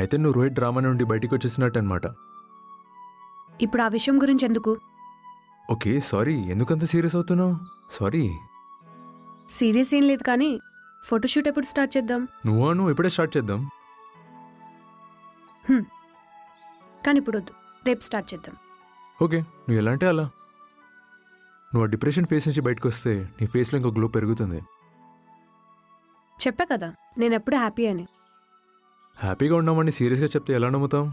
S1: అయితే నువ్వు రోహిత్ డ్రామా నుండి బయటికి వచ్చేసినట్టు అనమాట.
S3: ఇప్పుడు ఆ విషయం గురించి ఎందుకు?
S1: ఓకే సారీ, ఎందుకంత సీరియస్ అవుతున్నావు? సారీ.
S3: సీరియస్ ఏం లేదు కానీ ఫోటోషూట్ ఎప్పుడు స్టార్ట్ చేద్దాం?
S1: నువ్వు ఎప్పుడే స్టార్ట్ చేద్దాం.
S3: కానీ ఇప్పుడు వద్దు, రేపు స్టార్ట్ చేద్దాం.
S1: ఓకే, నువ్వు ఎలా అంటే అలా. నువ్వు ఆ డిప్రెషన్ ఫేస్ నుంచి బయటకు వస్తే నీ ఫేస్లో ఇంకో గ్లో పెరుగుతుంది.
S3: చెప్పా కదా నేను ఎప్పుడు హ్యాపీ అని.
S1: హ్యాపీగా ఉన్నామని సీరియస్గా చెప్తే ఎలా నమ్ముతాం?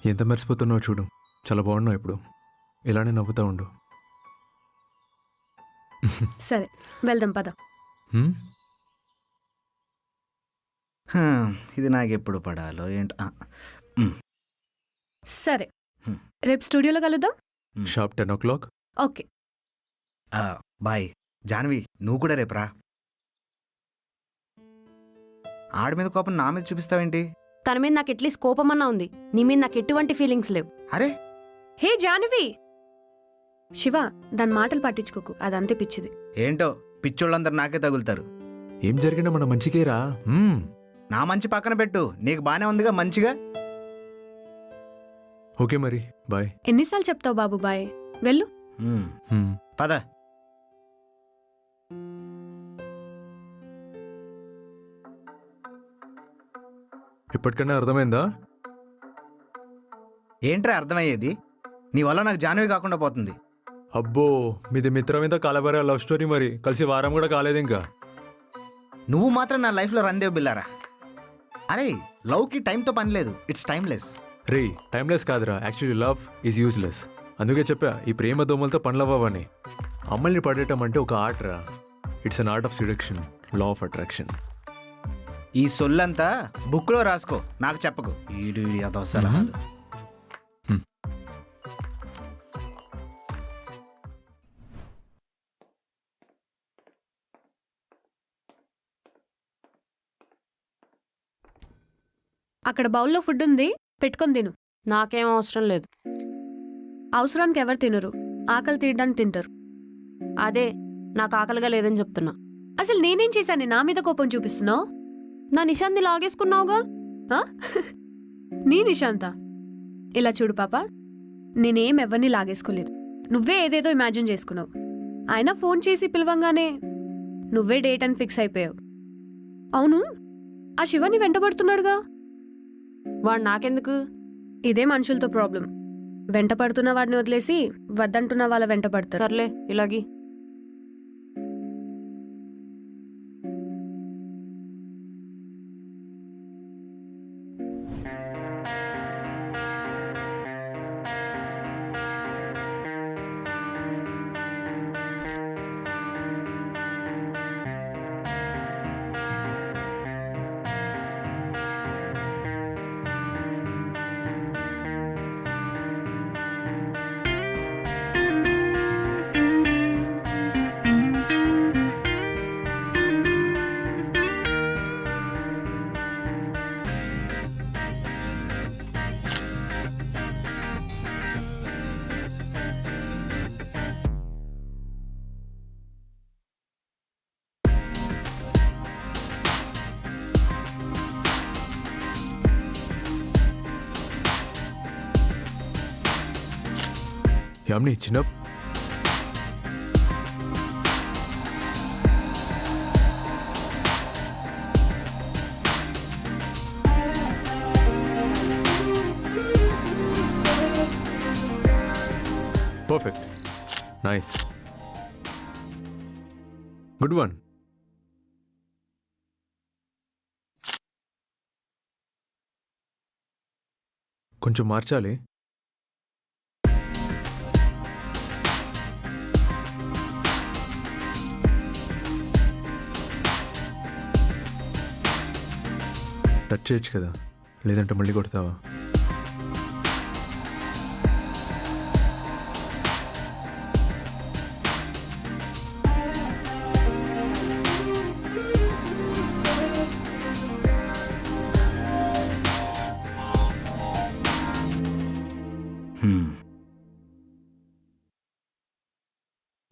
S1: ఎంత మర్చిపోతున్నావు చూడు. చాలా బాగున్నావు ఇప్పుడు. ఇలానే నవ్వుతా ఉండు.
S3: సరే వెళ్దాం పద.
S1: హ్మ్?
S2: ఇది నాకు ఎప్పుడు పడాలో ఏంటో.
S3: సరే
S2: హ్మ్.
S3: రేపు స్టూడియోలో కలుద్దాం.
S1: Sharp 10 o'clock.
S3: Okay.
S2: Bye. Janhvi నువ్వు కూడా రేపురా. ఆడి మీద కోపం నా మీద చూపిస్తావేంటి?
S4: తన మీద నాకు ఎట్లీస్ట్ కోపమన్నా ఉంది, నీ మీద నాకు ఎటువంటి ఫీలింగ్స్ లేవు.
S2: అరే
S3: హే జాహ్నవి! శివ, దాని మాటలు పట్టించుకోకు, అదంతే పిచ్చిది.
S2: ఏంటో పిచ్చోళ్ళందరూ నాకే తగులుతారు.
S1: ఏం జరిగినా మన మంచికేరా. హ్మ్.
S2: నా మంచి పక్కన పెట్టు, నీకు బానే ఉందిగా మంచిగా.
S1: ఓకే మరి బాయ్.
S3: ఎన్నిసార్లు చెప్తావు బాబు బాయ్? వెళ్ళు.
S1: హ్మ్.
S2: పద.
S1: ఇప్పటికన్నా అర్థమైందా?
S2: ఏంట్రా అర్థమయ్యేది? నీ వల్ల నాకు జాన్వి కాకుండా పోతుంది.
S1: అబ్బో, మీది మిత్రమేంత కాలబరే లవ్ స్టోరీ. మరి కలిసి వారం కూడా కాలేదు ఇంకా.
S2: నువ్వు మాత్రం నా లైఫ్లో రందేవ్ బిల్లారా. అరే లవ్కి టైంతో పని లేదు, ఇట్స్ టైమ్లెస్.
S1: రే, టైమ్లెస్ కాదురా, యాక్చువల్లీ లవ్ ఈజ్ యూజ్లెస్. అందుకే చెప్పా ఈ ప్రేమ దోమలతో పనులవ్వని. అమ్మల్ని పడేయటం అంటే ఒక ఆర్ట్ రా. It's an art of seduction, law of attraction.
S2: ఈ సొల్లంతా బుక్లో రాసుకో, నాకు చెప్పకు. ఈడు అదో సలహాలు.
S3: అక్కడ బౌల్లో ఫుడ్ ఉంది, పెట్టుకొని తిను.
S4: నాకేం అవసరం లేదు.
S3: అవసరానికి ఎవరు తినరు, ఆకలి తీయడానికి తింటారు.
S4: అదే నాకు ఆకలిగా లేదని చెప్తున్నా.
S3: అసలు నేనేం చేశాను నా మీద కోపం చూపిస్తున్నావు?
S4: నా నిశాంతి లాగేసుకున్నావుగా.
S3: ఆ? నీ నిశాంత, ఇలా చూడు పాప, నేనేం ఎవరిని లాగేసుకోలేదు. నువ్వే ఏదేదో ఇమాజిన్ చేసుకున్నావు. ఆయన ఫోన్ చేసి పిలవంగానే నువ్వే డేట్ అని ఫిక్స్ అయిపోయావు. అవును, ఆ శివని వెంటబడుతున్నాడుగా.
S4: వాడు నాకెందుకు?
S3: ఇదే మనుషులతో ప్రాబ్లం. వెంట పడుతున్న వాడిని వదిలేసి వద్దంటున్న వాళ్ళ వెంట పడతారు.
S4: సర్లే ఇలాగి.
S1: యామ్ని చిన్న పర్ఫెక్ట్, నైస్, గుడ్ వన్. కొంచెం మార్చాలి. టచ్ చేయొచ్చు కదా, లేదంటే మళ్ళీ కొడతావా?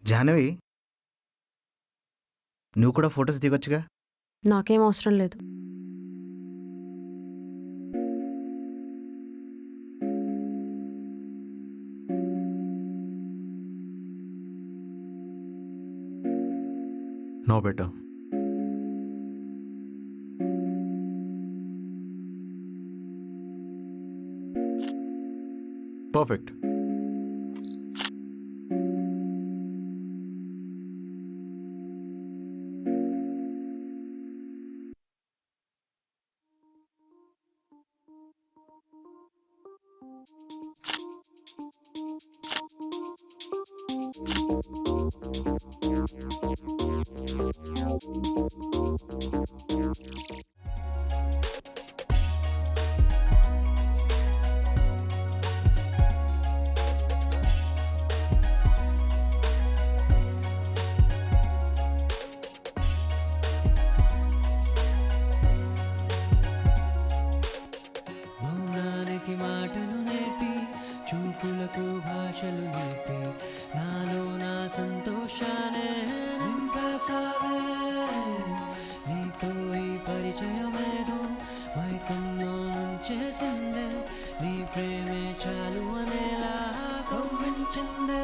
S2: జాహ్నవి, నువ్వు కూడా ఫొటోస్ దిగొచ్చుగా.
S4: నాకేం అవసరం లేదు.
S1: No better. పర్ఫెక్ట్.
S6: మౌనానికి మాటలు నేర్పి చూపులకు భాషలు నేర్పి నాలో నా సంతోషానే నింపేసావే. నీతో ఈ పరిచయమేదో మైకంలో చేసిందే, నీ ప్రేమే చాలు అనేలా కవ్వించిందే.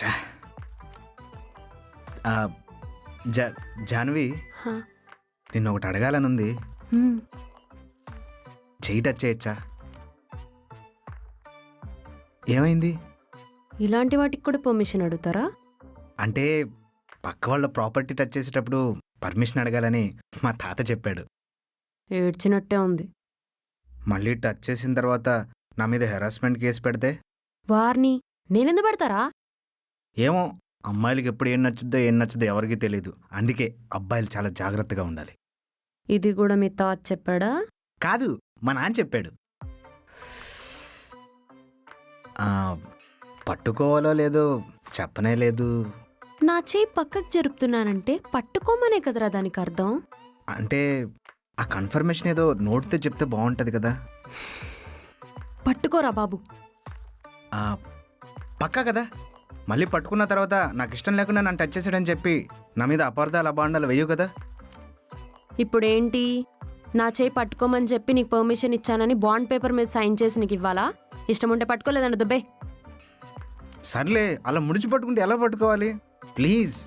S2: ఛా. ఆ, జాన్వి,
S4: హా.
S2: నిన్ను ఒకటి అడగాలనుంది.
S4: హ్మ్.
S2: చెయ్యి టచ్ చేయొచ్చా? ఏమైంది?
S4: ఇలాంటి వాటికి కూడా పర్మిషన్ అడుగుతారా?
S2: అంటే పక్క వాళ్ళ ప్రాపర్టీ టచ్ చేసేటప్పుడు పర్మిషన్ అడగాలని మా తాత చెప్పాడు.
S4: ఏడ్చినట్టే ఉంది.
S2: మళ్ళీ టచ్ చేసిన తర్వాత నా మీద హెరాస్మెంట్ కేసు పెడితే?
S4: వారిని నేనెందుకు పెడతారా?
S2: ఏమో, అమ్మాయిలకి ఎప్పుడు ఏం నచ్చుద్దో ఎవరికీ తెలీదు. అందుకే అబ్బాయిలు చాలా జాగ్రత్తగా ఉండాలి.
S4: ఇది కూడా మీ తాత చెప్పాడా?
S2: కాదు, మా నాన్న చెప్పాడు. ఆ, పట్టుకోవాలో లేదో చెప్పనే లేదు.
S4: నా చేయి పక్కకు జరుపుతున్నానంటే పట్టుకోమనే కదరా దానికి అర్థం.
S2: అంటే ఆ కన్ఫర్మేషన్ ఏదో నోటితో చెప్తే బాగుంటుంది కదా.
S4: పట్టుకోరా బాబు.
S2: ఆ, పక్కా కదా. మళ్ళీ పట్టుకున్న తర్వాత నాకు ఇష్టం లేకుండా నన్ను టచ్ చేసాడని చెప్పి నా మీద అపార్థాలు అబాండాలు వేయవు కదా.
S4: ఇప్పుడేంటి, నా చేయి పట్టుకోమని చెప్పి నీకు పర్మిషన్ ఇచ్చానని బాండ్ పేపర్ మీద సైన్ చేసి నీకు ఇవ్వాలా? ఇష్టం ఉంటే పట్టుకోలేదండి దుబ్బే.
S2: సర్లే, అలా ముడిచి పట్టుకుంటే ఎలా పట్టుకోవాలి? ప్లీజ్.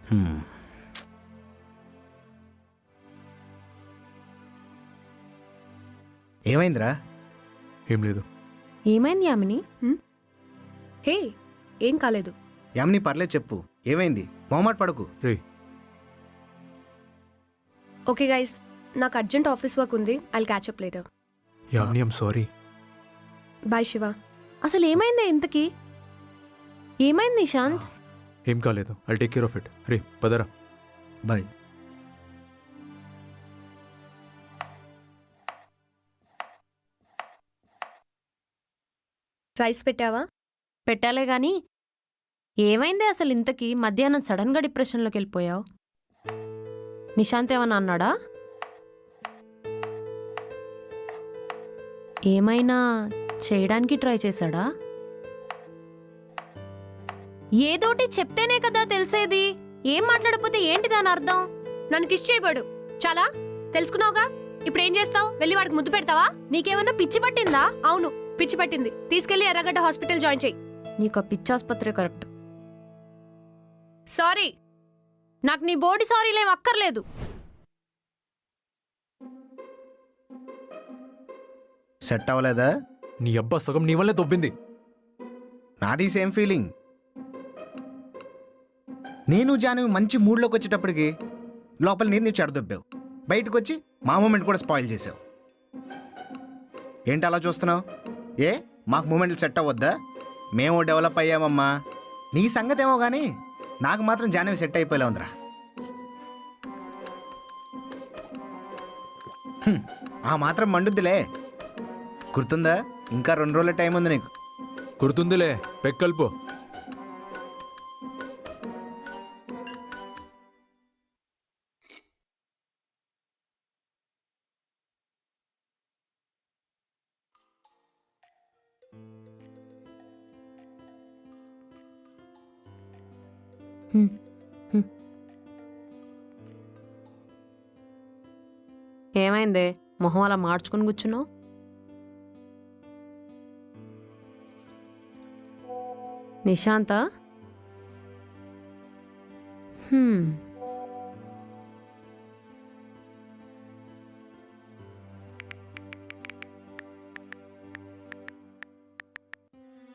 S2: హ్మ్. ఏమైందిరా?
S1: ఏం లేదు.
S4: ఏమైంది యామిని?
S3: హే ఏం కాలేదు.
S2: యామిని పర్లేదు చెప్పు, ఏమైంది? మొహమాట పడకు.
S1: రే
S3: ఓకే గైస్, నాకు అర్జెంట్ ఆఫీస్ వర్క్ ఉంది. I catch up later.
S1: Yamini I'm sorry.
S3: Bye Shiva.
S4: అసలు ఏమైందే ఇంతకీ? ఏమైంది నిశాంత్?
S1: ఏం కాలేదు. I'll take care of it. రే పదరా.
S2: బాయ్.
S3: రైస్ పెట్టావా?
S4: పెట్టాలే గాని ఏమైంది అసలు ఇంతకీ? మధ్యాహ్నం సడన్గా డిప్రెషన్లోకి వెళ్ళిపోయావు. నిశాంత్ ఏమన్నా అన్నాడా? ఏమైనా చేయడానికి ట్రై చేశాడా? ఏదోటి చెప్తేనే కదా తెలిసేది. ఏం మాట్లాడకపోతే ఏంటి దాని అర్థం?
S3: నన్ను కిస్ చేయబడు. చాలా తెలుసుకున్నావుగా, ఇప్పుడు ఏం చేస్తావు? వెళ్ళి వాడికి ముద్దు పెడతావా?
S4: నీకేమన్నా పిచ్చి పట్టిందా?
S3: అవును, పిచ్చి పట్టింది. తీసుకెళ్లి ఎర్రగడ్డ హాస్పిటల్ జాయిన్ చెయ్యి.
S4: నీకు పిచ్చి ఆసుపత్రి కరెక్ట్.
S3: సారీ.
S4: నాకు నీ బోడి సారీలేం అక్కర్లేదు.
S2: సెట్ అవ్వలేదా?
S1: నీ అబ్బా సగం నీ వల్లే దొబ్బింది.
S2: నాది సేమ్ ఫీలింగ్. నేను జాను మంచి మూడ్లోకి వచ్చేటప్పటికి లోపల నీరు చెడదొబ్బావు. బయటకు వచ్చి మా మూమెంట్ కూడా స్పాయిల్ చేసావు. ఏంటి అలా చూస్తున్నావు? ఏ మాకు మూమెంట్లు సెట్ అవ్వద్దా? మేము డెవలప్ అయ్యామమ్మా. నీ సంగతి ఏమో కానీ నాకు మాత్రం జానవి సెట్ అయిపోయేలా ఉందిరా. ఆ మాత్రం మండుద్దిలే. గుర్తుందా? ఇంకా 2 రోజుల టైం ఉంది నీకు.
S1: గుర్తుందిలే, పెక్కల్పు.
S4: ఏమైందే మొహం అలా మార్చుకుని కూర్చున్నావు? నిశాంత?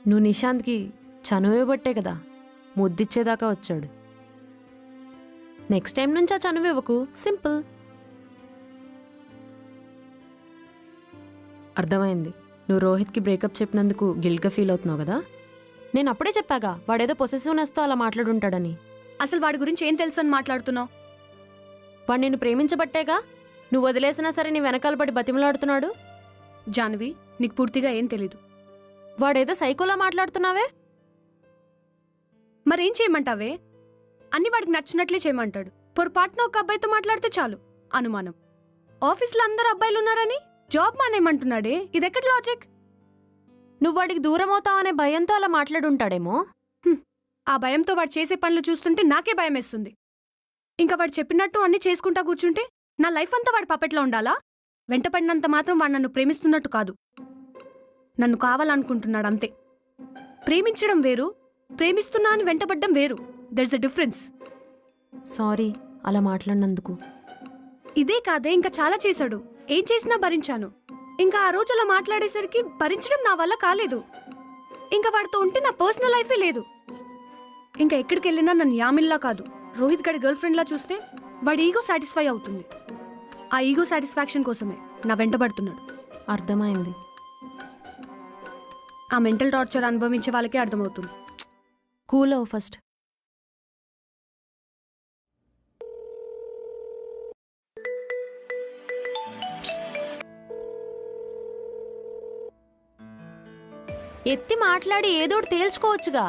S4: నువ్వు నిశాంత్కి చనువేబట్టే కదా ముద్దిచ్చేదాకా వచ్చాడు. నెక్స్ట్ టైం నుంచి ఆ చనువివ్వకు. సింపుల్. అర్థమైంది. నువ్వు రోహిత్కి బ్రేకప్ చెప్పినందుకు గిల్ట్గా ఫీల్ అవుతున్నావు కదా? నేను అప్పుడే చెప్పాగా వాడేదో పొసెసివ్నెస్తో అలా మాట్లాడుంటాడని.
S3: అసలు వాడి గురించి ఏం తెలుసు అని మాట్లాడుతున్నావు?
S4: వాడు నిన్ను ప్రేమించబట్టేగా నువ్వు వదిలేసినా సరే నీ వెనకాల పడి బతిమలాడుతున్నాడు.
S3: జాన్వి, నీకు పూర్తిగా ఏం తెలీదు.
S4: వాడేదో సైకోలా మాట్లాడుతున్నావే.
S3: మరేం చేయమంటావే? అన్ని వాడికి నచ్చినట్లే చేయమంటాడు. పొరపాటున ఒక అబ్బాయితో మాట్లాడితే చాలు అనుమానం. ఆఫీస్లో అందరు అబ్బాయిలు ఉన్నారని జాబ్ మానేయమంటున్నాడే, ఇదెక్కడి లాజిక్?
S4: నువ్వు వాడికి దూరం అవుతావనే భయంతో అలా మాట్లాడుంటాడేమో.
S3: ఆ భయంతో వాడు చేసే పనులు చూస్తుంటే నాకే భయం వేస్తుంది. ఇంకా వాడు చెప్పినట్టు అన్ని చేసుకుంటా కూర్చుంటే నా లైఫ్ అంతా వాడి పపెట్లో ఉండాలా? వెంటపడినంత మాత్రం వాడు నన్ను ప్రేమిస్తున్నట్టు కాదు, నన్ను కావాలనుకుంటున్నాడు అంతే. ప్రేమించడం వేరు, ప్రేమిస్తున్నా అని వెంటపడ్డం వేరు. There's a difference.
S4: సారీ అలా మాట్లాడినందుకు.
S3: ఇదే కాదే, ఇంకా చాలా చేశాడు. ఏం చేసినా భరించాను. ఇంకా ఆ రోజు అలా మాట్లాడేసరికి భరించడం నా వల్ల కాలేదు. ఇంకా వాడితో ఉంటే నా పర్సనల్ లైఫే లేదు. ఇంకా ఎక్కడికి వెళ్ళినా నన్ను యామిల్లా కాదు, రోహిత్ గడి గర్ల్ ఫ్రెండ్లా చూస్తే వాడి ఈగో సాటిస్ఫై అవుతుంది. ఆ ఈగో సాటిస్ఫాక్షన్ కోసమే నా వెంటబడుతున్నాడు.
S4: అర్థమైంది.
S3: ఆ మెంటల్ టార్చర్ అనుభవించే వాళ్ళకే అర్థమవుతుంది.
S4: కూల్ అవ్వు ఫస్ట్. ఎత్తి మాట్లాడి ఏదోటి తేల్చుకోవచ్చుగా.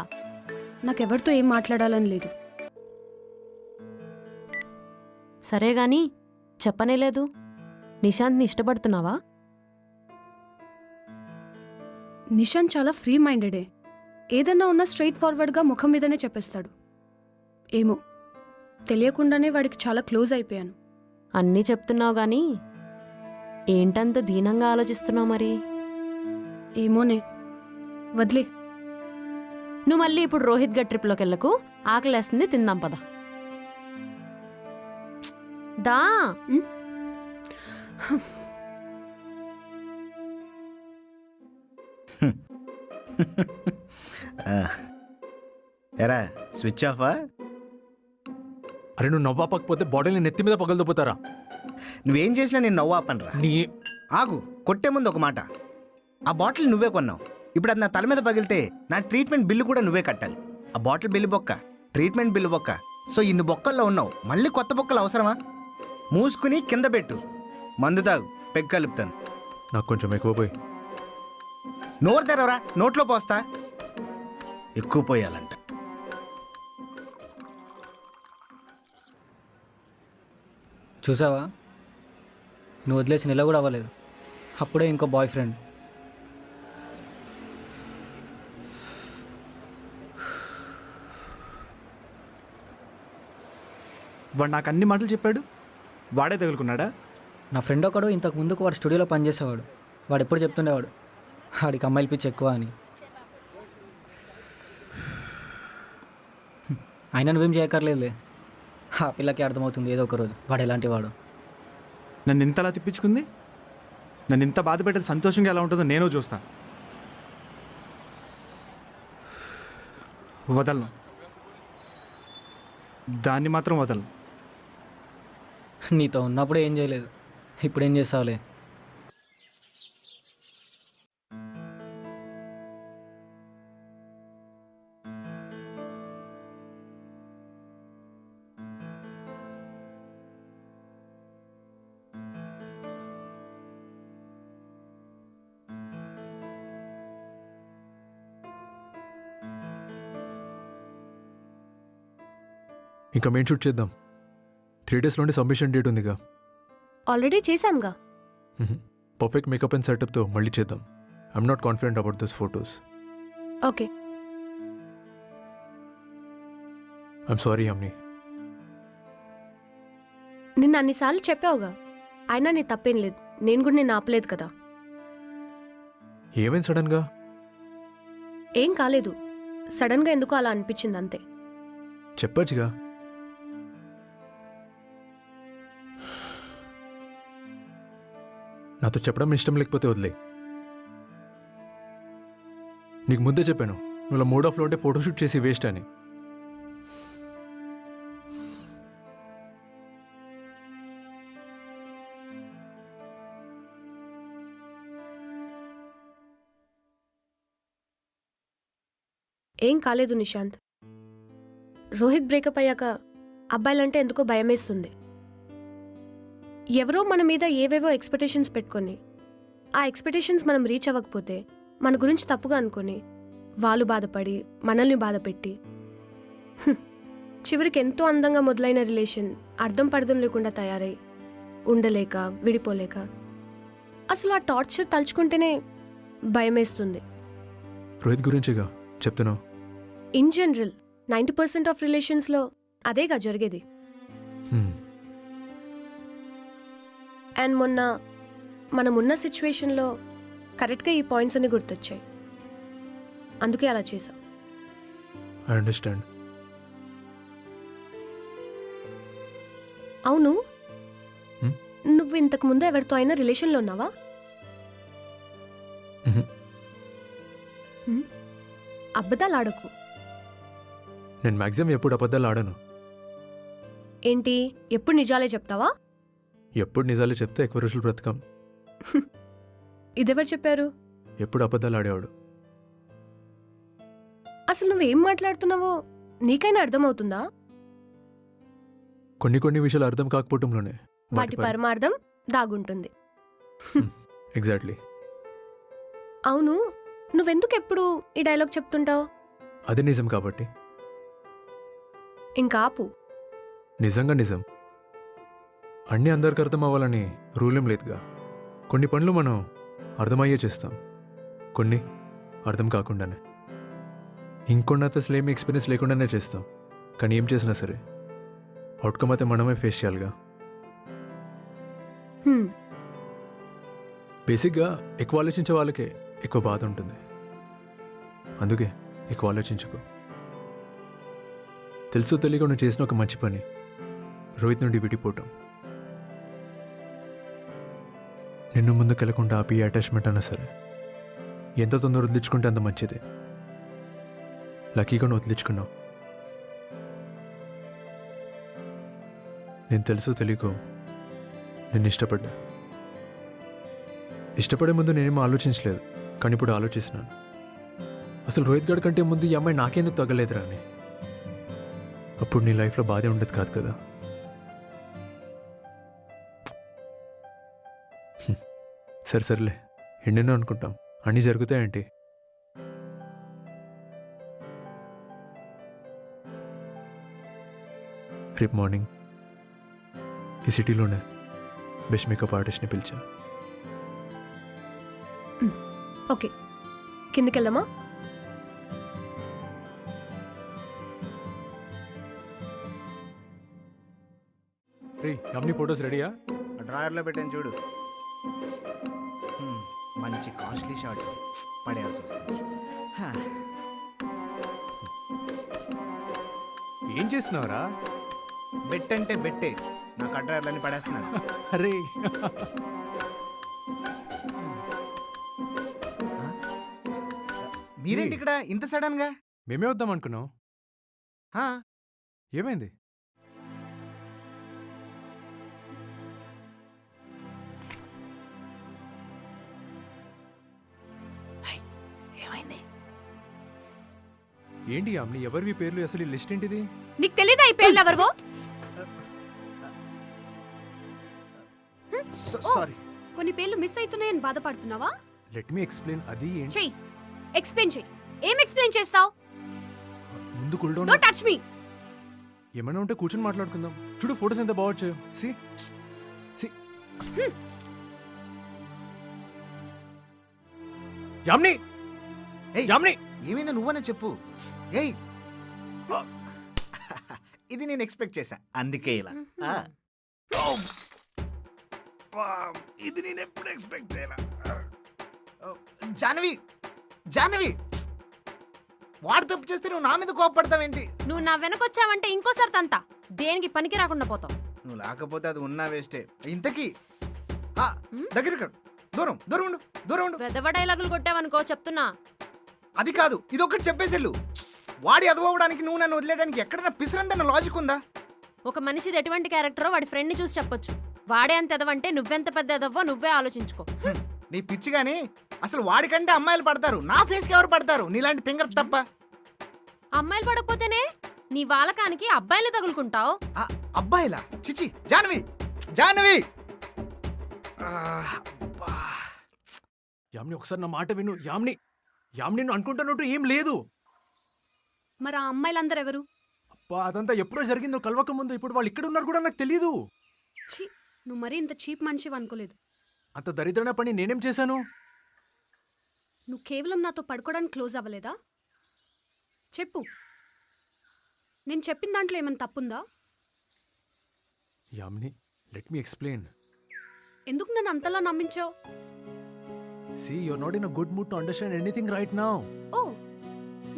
S3: నాకెవరితో ఏం మాట్లాడాలని లేదు.
S4: సరే గాని చెప్పనేలేదు. నిశాంత్ని ఇష్టపడుతున్నావా?
S3: నిశాంత్ చాలా ఫ్రీ మైండెడే. ఏదన్నా ఉన్నా స్ట్రైట్ ఫార్వర్డ్గా ముఖం మీదనే చెప్పేస్తాడు. ఏమో తెలియకుండానే వాడికి చాలా క్లోజ్ అయిపోయాను.
S4: అన్నీ చెప్తున్నావు గాని ఏంటంత దీనంగా ఆలోచిస్తున్నావు మరి?
S3: ఏమోనే, వదిలే.
S4: నువ్వు మళ్ళీ ఇప్పుడు రోహిత్ గడ్ ట్రిప్లోకి వెళ్ళకు. ఆకలేస్తుంది, తిందాం పద. దా
S2: ఎరా స్విచ్ ఆఫా?
S1: అరే నువ్వు నవ్వాపకపోతే బాడీని నెత్తి మీద పగలదొప్పుతారా?
S2: నువ్వేం చేసినా నేను నవ్వు ఆపనరా.
S1: నీ
S2: ఆగు, కొట్టే ముందు ఒక మాట. ఆ బాటిల్ నువ్వే కొన్నావు, ఇప్పుడు అది నా తల మీద పగిలితే నా ట్రీట్మెంట్ బిల్లు కూడా నువ్వే కట్టాలి. ఆ బాటిల్ బిల్లు బొక్క, ట్రీట్మెంట్ బిల్లు బొక్క. సో ఇన్ని బొక్కల్లో ఉన్నావు, మళ్ళీ కొత్త బొక్కలు అవసరమా? మూసుకుని కింద పెట్టు, మందు తాగు, పెగ్ కలుపుతాను.
S1: నాకు కొంచెం ఎక్కువ పోయి.
S2: నోరు తెరవరా, నోట్లో పోస్తా. ఎక్కువ పోయాలంట.
S7: చూసావా, నువ్వు వదిలేసి నెల కూడా అవ్వలేదు, అప్పుడే ఇంకో బాయ్ ఫ్రెండ్.
S5: వాడు నాకు అన్ని మాటలు చెప్పాడు, వాడే తగులుకున్నాడా?
S7: నా ఫ్రెండ్ ఒకడు ఇంతకు ముందుకు వాడు స్టూడియోలో పనిచేసేవాడు. వాడు ఎప్పుడు చెప్తుండేవాడు వాడికి అమ్మాయిల పిచ్చి ఎక్కువ అని. అయినా నువ్వేం చేయక్కర్లేదులే, ఆ పిల్లకి అర్థమవుతుంది ఏదో ఒక రోజు వాడు ఎలాంటి వాడు.
S5: నన్ను ఇంతలా తిప్పించుకుంది, నన్ను ఇంత బాధ పెట్టేది సంతోషంగా ఎలా ఉంటుందో నేను చూస్తా. వదలను, దాన్ని మాత్రం వదలను.
S7: నీతో ఉన్నప్పుడు ఏం చేయలేదు, ఇప్పుడు ఏం చేస్తావులే.
S1: ఇంకా మెయిన్ షూట్ చేద్దాం. 3 డేస్లోనే సబ్మిషన్ డేట్ ఉందిగా.
S3: ఆల్రెడీ చేశానుగా.
S1: పర్ఫెక్ట్ మేకప్ అండ్ సెటప్తో మళ్ళీ చేద్దాం. I'm not confident about this photos.
S3: Okay.
S1: I'm sorry Yamini.
S3: నిన్న అన్నిసార్లు చెప్పావుగా, అయినా నీ తప్పేం లేదు. నేను కూడా నిన్ను ఆపలేదు కదా.
S1: ఏమైంది సడన్గా?
S3: ఏం కాలేదు, సడన్గా ఎందుకో అలా అనిపించింది అంతే.
S1: చెప్పచ్చుగా. నాతో చెప్పడం ఇష్టం లేకపోతే వదిలే. నీకు ముందే చెప్పాను, నువ్వు మూడ్ ఆఫ్లో ఉంటే ఫోటోషూట్ చేసి వేస్ట్ అని.
S3: ఏం కాలేదు నిశాంత్. రోహిత్ బ్రేకప్ అయ్యాక అబ్బాయిలంటే ఎందుకో భయమేస్తుంది. ఎవరో మన మీద ఏవేవో ఎక్స్పెక్టేషన్స్ పెట్టుకొని ఆ ఎక్స్పెక్టేషన్స్ మనం రీచ్ అవ్వకపోతే మన గురించి తప్పుగా అనుకొని వాళ్ళు బాధపడి మనల్ని బాధపెట్టి చివరికి ఎంతో అందంగా మొదలైన రిలేషన్ అర్థం పర్థం లేకుండా తయారై ఉండలేక విడిపోలేక అసలు ఆ టార్చర్ తలుచుకుంటేనే భయమేస్తుంది.
S1: రోహిత్ గురించేగా చెప్తున్నావు.
S3: ఇన్ జనరల్ 90% ఆఫ్ రిలేషన్స్లో అదేగా జరిగేది. అండ్ మొన్న మనమున్న సిచ్యువేషన్లో కరెక్ట్గా ఈ పాయింట్స్ అన్ని గుర్తొచ్చాయి, అందుకే అలా చేశాం.
S1: I understand.
S3: అవును,
S1: Hmm?
S3: నువ్వు ఇంతకు ముందు ఎవరితో అయినా రిలేషన్లో ఉన్నావా? అబద్ధాలు ఆడకు.
S1: నేను మ్యాక్సిమం ఎప్పుడు అబద్ధాలు ఆడను.
S3: ఏంటి, ఎప్పుడు నిజాలే చెప్తావా?
S1: ఎప్పుడు నిజాలు చెప్తే ఎక్కువ రోజులు బ్రతకం.
S3: ఇదెవరు చెప్పారు?
S1: ఎప్పుడు అబద్ధాలు ఆడేవాడు.
S3: అసలు నువ్వేం మాట్లాడుతున్నావో నీకైనా అర్థమవుతుందా?
S1: కొన్ని విషయాలు అర్థం కాకపోవటంలోనే
S3: వాటి పరమార్థం దాగుంటుంది.
S1: ఎగ్జాక్ట్లీ.
S3: అవును, నువ్వెందుకు ఎప్పుడు ఈ డైలాగ్ చెప్తుంటావు?
S1: అది నిజం కాబట్టి.
S3: ఇంకా ఆపు.
S1: నిజంగా నిజం. అన్నీ అందరికి అర్థం అవ్వాలని రూలేం లేదుగా. కొన్ని పనులు మనం అర్థమయ్యే చేస్తాం, కొన్ని అర్థం కాకుండానే, ఇంకొన్ని అయితే అసలు ఏమి ఎక్స్పీరియన్స్ లేకుండానే చేస్తాం. కానీ ఏం చేసినా సరే అవుట్కమ్ అయితే మనమే ఫేస్ చేయాలిగా.
S3: హ్మ్,
S1: బేసిక్గా ఎక్కువ ఆలోచించే వాళ్ళకే ఎక్కువ బాధ ఉంటుంది. అందుకే ఎక్కువ ఆలోచించుకో. తెలుసు తెలియక నువ్వు చేసిన ఒక మంచి పని రోహిత్ నుండి విడిపోవటం. నిన్ను ముందుకెళ్ళకుండా ఆపి అటాచ్మెంట్ అన్నా సరే ఎంత తొందర వదిలించుకుంటే అంత మంచిది. లక్కీగా నువ్వు వదిలించుకున్నావు. నేను తెలుసో తెలియకో నిన్ను ఇష్టపడ్డా. ఇష్టపడే ముందు నేనేమో ఆలోచించలేదు, కానీ ఇప్పుడు ఆలోచిస్తున్నాను. అసలు రోహిత్ గడ్ కంటే ముందు ఈ అమ్మాయి నాకెందుకు తగ్గలేదురా అని. అప్పుడు నీ లైఫ్లో బాధే ఉండేది కాదు కదా. సరే సర్లే, ఎన్నెన్నో అనుకుంటాం, అన్నీ జరుగుతాయేంటి? రేపు మార్నింగ్ ఈ సిటీలోనే బెస్ట్ మేకప్ ఆర్టిస్ట్ని పిలిచా.
S8: ఓకే, కిందకెళ్దామా?
S1: రే అమ్ని ఫొటోస్ రెడీయా?
S2: డ్రాయర్లో పెట్టాను చూడు. మంచి కాస్ట్లీ షాట్ పడేయాల్సి వస్తుంది. హా.
S1: ఏం చేస్తున్నావురా?
S2: బెట్ అంటే బెట్టే, నాకు ఆ డ్రాయర్లన్నీ పడేస్తున్నాను.
S1: అరే
S2: మీరేంటి ఇక్కడ ఇంత సడన్ గా?
S1: మేమే వద్దాం అనుకున్నాం.
S2: హా,
S1: ఏమైంది?
S2: ఏమైంది?
S1: ఏంటి అమ్ని, ఎవరివి పేర్లు? అసలు ఈ లిస్ట్ ఏంటిది?
S3: నీకు తెలీదా ఈ పేర్లు ఎవరివో?
S2: సారీ.
S3: కొన్ని పేర్లు మిస్ అవుతున్నాయని బాధపడుతున్నావా?
S1: Let me explain. అది ఏంటి?
S3: చెయ్యి, ఎక్స్ప్లెయిన్ చెయ్యి. ఏం ఎక్స్ప్లెయిన్ చేస్తావు?
S1: ముందు cool down.
S3: Don't touch me.
S1: ఏమైనా ఉంటే కూర్చొని మాట్లాడుకుందాం. చూడు ఫోటోస్ ఎంత బాగొచ్చాయో. సి యామ్ని,
S2: ఏయ్,
S1: యామ్ని.
S2: ఏమైందో నువ్వనే చెప్పు. ఏయ్, ఇది నేను ఎక్స్పెక్ట్ చేశా, అందుకే ఇలా. ఆ. ఇది నేను ఎప్పుడు ఎక్స్పెక్ట్ చేయాల. జానవి, జానవి, వాడు తప్పు చేస్తే నువ్వు నా మీద కోపడతావేంటి?
S4: నువ్వు నా వెనకొచ్చావంటే ఇంకోసారి తంతా, దేనికి పనికి రాకుండా పోతావు.
S2: నువ్వు లేకపోతే అది ఉన్నా వేస్టే. ఇంతకీ ఆ, దగ్గరికి రా. దూరం దూరం ఉండు, దూరం ఉండు.
S4: వెదవ డైలాగులు కొట్టావనుకో చెప్తున్నా.
S2: అది కాదు, ఇది ఒకటి చెప్పేసెళ్ళు. వాడి అదవడానికి నువ్వు నన్ను వదిలేయడానికి ఎక్కడైనా పిసరందన్న లాజిక్ ఉందా?
S4: ఒక మనిషిది ఎటువంటి క్యారెక్టరో వాడి ఫ్రెండ్ని చూసి చెప్పొచ్చు. వాడే అంత ఎదవంటే నువ్వెంత పెద్ద ఎదవ్వో నువ్వే ఆలోచించుకో.
S2: నీ పిచ్చిగాని అసలు వాడికంటే అమ్మాయిలు పడతారు, నా ఫేస్కి ఎవరు పడతారు? నీలాంటి తింగర తప్ప.
S4: అమ్మాయిలు పడకపోతేనే నీ వాలకానికి అబ్బాయిలు తగులుకుంటావు.
S2: ఆ, అబ్బాయిలా? చిచి, జానవి, జానవి. ఆ, అబ్బా.
S1: యామ్ని ఒకసారి నా మాట విను. యామ్ని, యామ్ని నువ్వు అనుకుంటున్నట్టు ఏం లేదు.
S3: మరి ఆ అమ్మాయిలందరూ ఎవరు?
S1: అబ్బా, అదంతా ఎప్పుడో జరిగిందో కలవక ముందు. ఇప్పుడు వాళ్ళు ఇక్కడ ఉన్నారు కూడా నాకు తెలీదు.
S3: ఛీ, నువ్వు మరీ ఇంత చీప్ మనిషివి అనుకోలేదు.
S1: అంత దరిద్రమైన పని నేనేం చేశాను?
S3: నువ్వు కేవలం నాతో పడుకోవడానికి క్లోజ్ అవ్వలేదా? చెప్పు, నేను చెప్పిన దాంట్లో ఏమైనా తప్పుందా?
S1: Yamini, let me explain.
S3: ఎందుకు నన్ను అంతలా నమ్మించావు?
S1: See, you're not in a good mood to understand anything right now.
S3: ఓ,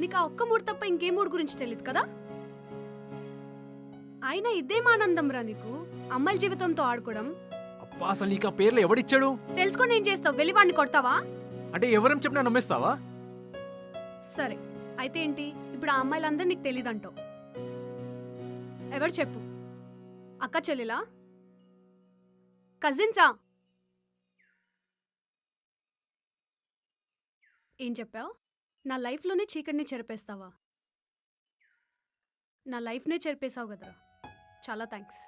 S3: నీకు ఆ ఒక్క మూడు తప్ప ఇంకే మూడు గురించి తెలియదు కదా? అయినా ఇదేం ఆనందం రా నీకు, అమ్మాయిల జీవితంతో ఆడుకోవడం.
S1: అబ్బా, అసలు నీకు ఆ పేర్లు ఎవడిచ్చాడు?
S3: తెలుసుకొని ఏం చేస్తావు? వెళ్ళి వాడిని కొడతావా?
S1: అంటే ఎవరేం చెప్పినా నమ్మేస్తావా?
S3: సరే, అయితే ఏంటి? ఇప్పుడు ఆ అమ్మాయిలందరూ నీకు తెలీదంటావు. ఎవరు చెప్పు? అక్క చెల్లెలా? కజిన్సా? ఏం చెప్పావు? నా లైఫ్లోనే చీకటిని చెరిపేస్తావా? నా లైఫ్నే చెరిపేశావు కదరా, చాలా థ్యాంక్స్.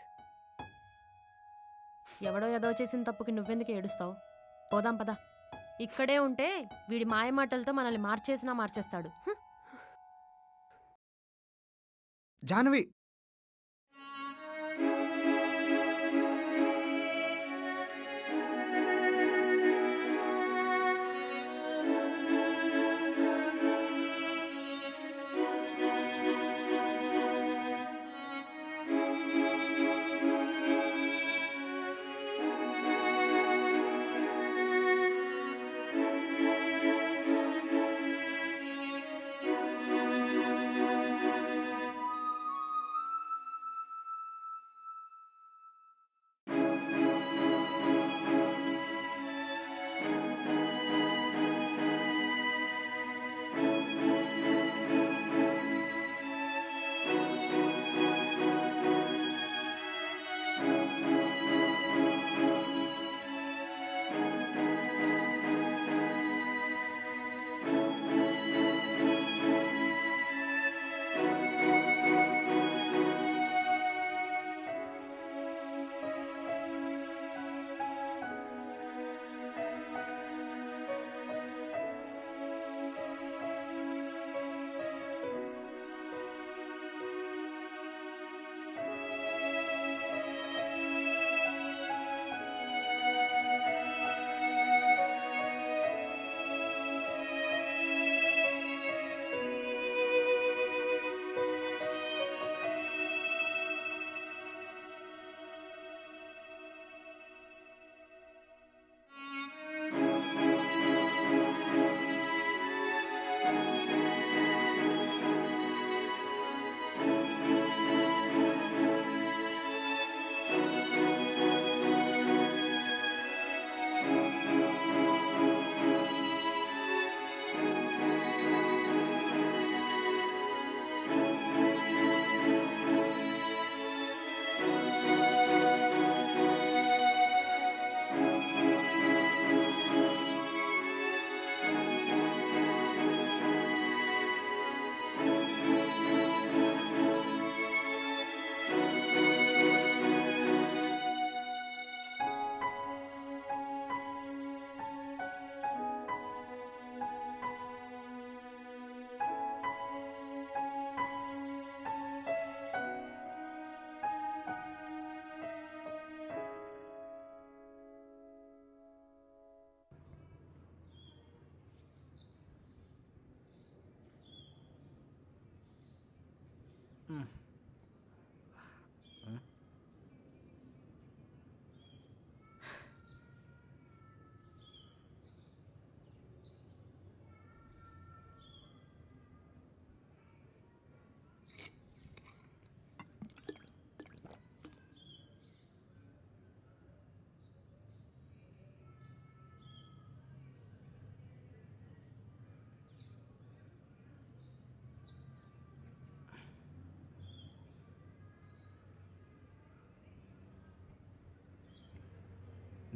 S4: ఎవడో ఏదో చేసిన తప్పుకి నువ్వెందుకు ఏడుస్తావు? పోదాం పదా. ఇక్కడే ఉంటే వీడి మాయమాటలతో మనల్ని మార్చేసినా మార్చేస్తాడు.
S2: జానవి,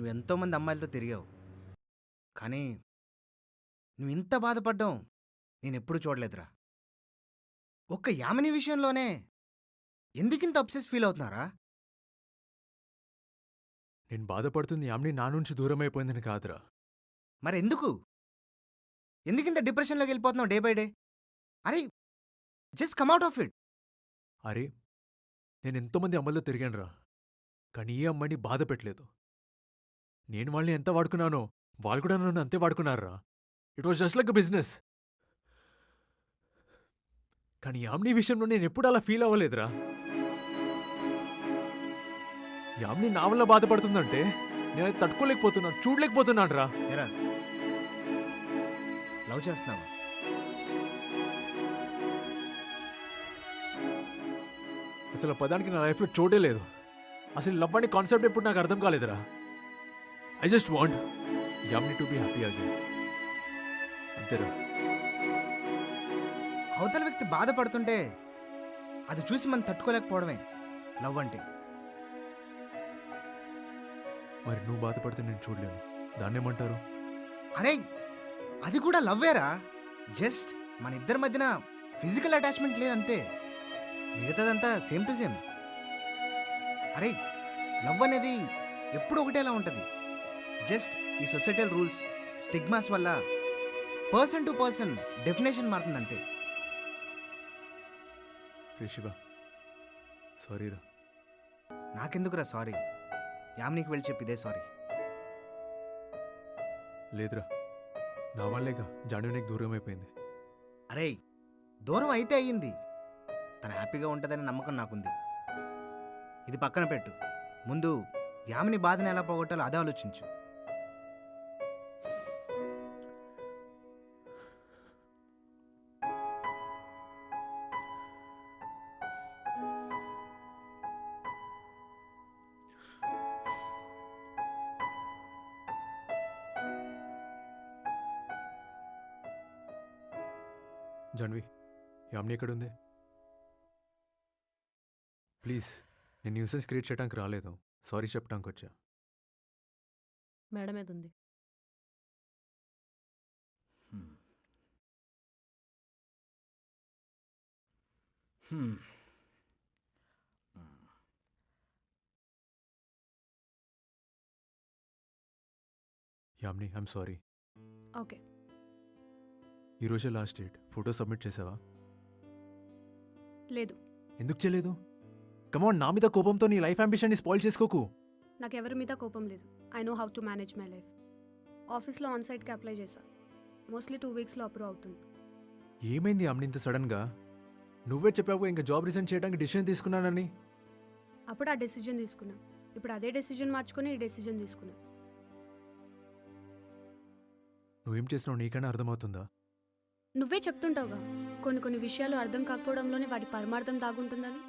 S2: నువ్వు ఎంతోమంది అమ్మాయిలతో తిరిగావు, కానీ నువ్వు ఇంత బాధపడ్డావు నేను ఎప్పుడూ చూడలేదురా. ఒక్క యామిని విషయంలోనే ఎందుకింత అబ్సెస్ ఫీల్ అవుతున్నారా?
S1: నేను బాధపడుతుంది యామిని నా నుంచి దూరం అయిపోయిందని కాదురా.
S2: మరి ఎందుకింత డిప్రెషన్లోకి వెళ్ళిపోతున్నావు డే బై డే? అరే just come out of it.
S1: అరే నేను ఎంతోమంది అమ్మాయిలతో తిరిగానురా, కానీ ఏ అమ్మాయిని బాధ పెట్టలేదు. నేను వాళ్ళని ఎంత వాడుకున్నానో వాళ్ళు కూడా నన్ను అంతే వాడుకున్నారా. It was just like business. కానీ యామిని విషయంలో నేను ఎప్పుడు అలా ఫీల్ అవ్వలేదురా. యామిని నా వల్ల బాధపడుతుందంటే నేను అది తట్టుకోలేకపోతున్నాను, చూడలేకపోతున్నాను రా.
S2: ఎరా లవ్ చేస్తున్నావా?
S1: అసలు ఆ పదానికి నా లైఫ్లో చోటే లేదు. అసలు లవ్ అనే కాన్సెప్ట్ ఎప్పుడు నాకు అర్థం కాలేదురా. I just want Yamini to be happy again, అంతేరా.
S2: అవతల వ్యక్తి బాధపడుతుంటే అది చూసి మనం తట్టుకోలేకపోవడమే లవ్ అంటే.
S1: మరి నువ్వు బాధపడితే నేను చూడలేను, దాన్నేమంటారు?
S2: అరే అది కూడా లవ్వేరా. జస్ట్ మన ఇద్దరి మధ్యన ఫిజికల్ అటాచ్మెంట్ లేదంతే, మిగతాదంతా సేమ్ టు సేమ్. అరే లవ్ అనేది ఎప్పుడు ఒకటేలా ఉంటుంది. జస్ట్ ఈ సొసైటల్ రూల్స్, స్టిగ్మాస్ వల్ల పర్సన్ టు పర్సన్ డెఫినేషన్ మారుతుంది అంతే.
S1: రిషిబా సారీరా.
S2: నాకెందుకురా సారీ? యామినికి వెళ్ళి చెప్పిదే సారీ.
S1: లేదురా, నా వల్లేగా జాను నీకు దూరం అయిపోయింది.
S2: అరే దూరం అయితే అయ్యింది, తను హ్యాపీగా ఉంటుందని నమ్మకం నాకుంది. ఇది పక్కన పెట్టు, ముందు యామిని బాధను ఎలా పోగొట్టాలో అదే ఆలోచించు.
S1: జాన్వి, యామిని ఎక్కడుంది? ప్లీజ్, నేను న్యూసెన్స్ క్రియేట్ చేయడానికి రాలేదు, సారీ చెప్పడానికి వచ్చా.
S4: మేడ మీద ఉంది.
S1: Yamini, I'm sorry.
S3: ఓకే.
S1: ఈరోజే లాస్ట్ డేట్. ఫోటో సబ్మిట్ చేసావా?
S3: లేదు,
S1: ఎందుకు చేయలేదు? కమాన్, నా మీద కోపంతో నీ లైఫ్ అంబిషన్ని స్పాయిల్ చేసుకోకు.
S3: నాకు ఎవరి మీద కోపం లేదు. I know how to manage my life. ఆఫీస్లో ఆన్ సైట్కి అప్లై చేశా. మోస్ట్లీ 2 వీక్స్లో అప్రూవ్ అవుతుంది.
S1: ఏమైంది యామిని ఇంత సడన్గా? నువ్వే చెప్పావు ఇంకా జాబ్ రిజైన్ చేయడానికి డిసిషన్ తీసుకున్నానని.
S3: అప్పుడు ఆ డెసిజన్ తీసుకున్నా. ఇప్పుడు అదే డెసిజన్ మార్చుకొని ఈ డెసిజన్ తీసుకున్నా.
S1: నువ్వేం చేసినావు నీకైనా అర్థమవుతుందా?
S3: నువ్వే చెప్తుంటావుగా, కొన్ని విషయాలు అర్థం కాకపోవడంలోనే వాటి పరమార్థం దాగుంటుందని.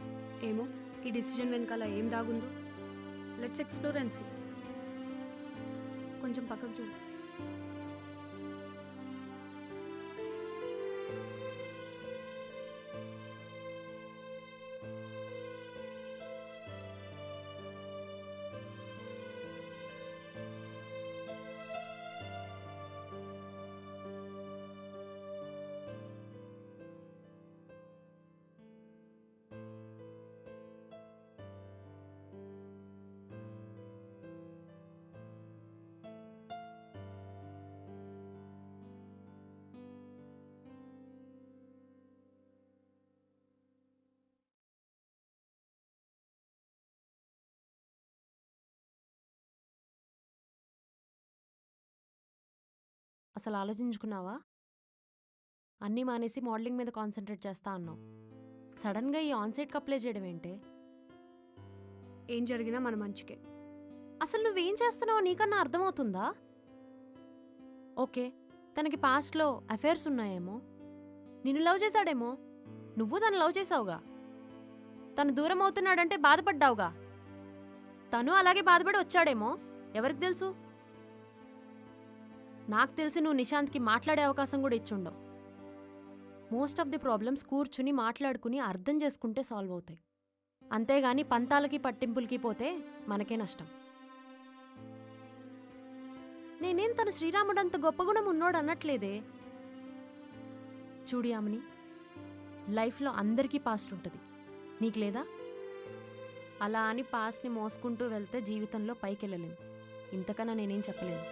S3: ఏమో ఈ డిసిజన్ వెనకాల ఏం దాగుందో. Let's explore and see. కొంచెం పక్కకు చూడు.
S4: అసలు ఆలోచించుకున్నావా? అన్నీ మానేసి మోడలింగ్ మీద కాన్సన్ట్రేట్ చేస్తా అన్నావు. సడన్గా ఈ ఆన్సైట్కి అప్లై చేయడం ఏంటే?
S3: ఏం జరిగినా మన మంచికే.
S4: అసలు నువ్వేం చేస్తున్నావో నీకన్నా అర్థమవుతుందా? ఓకే, తనకి పాస్ట్లో అఫైర్స్ ఉన్నాయేమో, నిన్ను లవ్ చేశాడేమో, నువ్వు తను లవ్ చేసావుగా. తను దూరం అవుతున్నాడంటే బాధపడ్డావుగా. తను అలాగే బాధపడి వచ్చాడేమో, ఎవరికి తెలుసు? నాకు తెలిసి నువ్వు నిశాంత్కి మాట్లాడే అవకాశం కూడా ఇచ్చుండవు. మోస్ట్ ఆఫ్ ది ప్రాబ్లమ్స్ కూర్చుని మాట్లాడుకుని అర్థం చేసుకుంటే సాల్వ్ అవుతాయి. అంతేగాని పంతాలకి పట్టింపులకి పోతే మనకే నష్టం. నేనేం తన శ్రీరాముడంత గొప్ప గుణం ఉన్నోడు అనట్లేదే. చూడు యామిని, లైఫ్లో అందరికీ పాస్ట్ ఉంటుంది, నీకు లేదా? అలా అని పాస్ట్ని మోసుకుంటూ వెళ్తే జీవితంలో పైకి వెళ్ళలేము. ఇంతకన్నా నేనేం చెప్పలేను.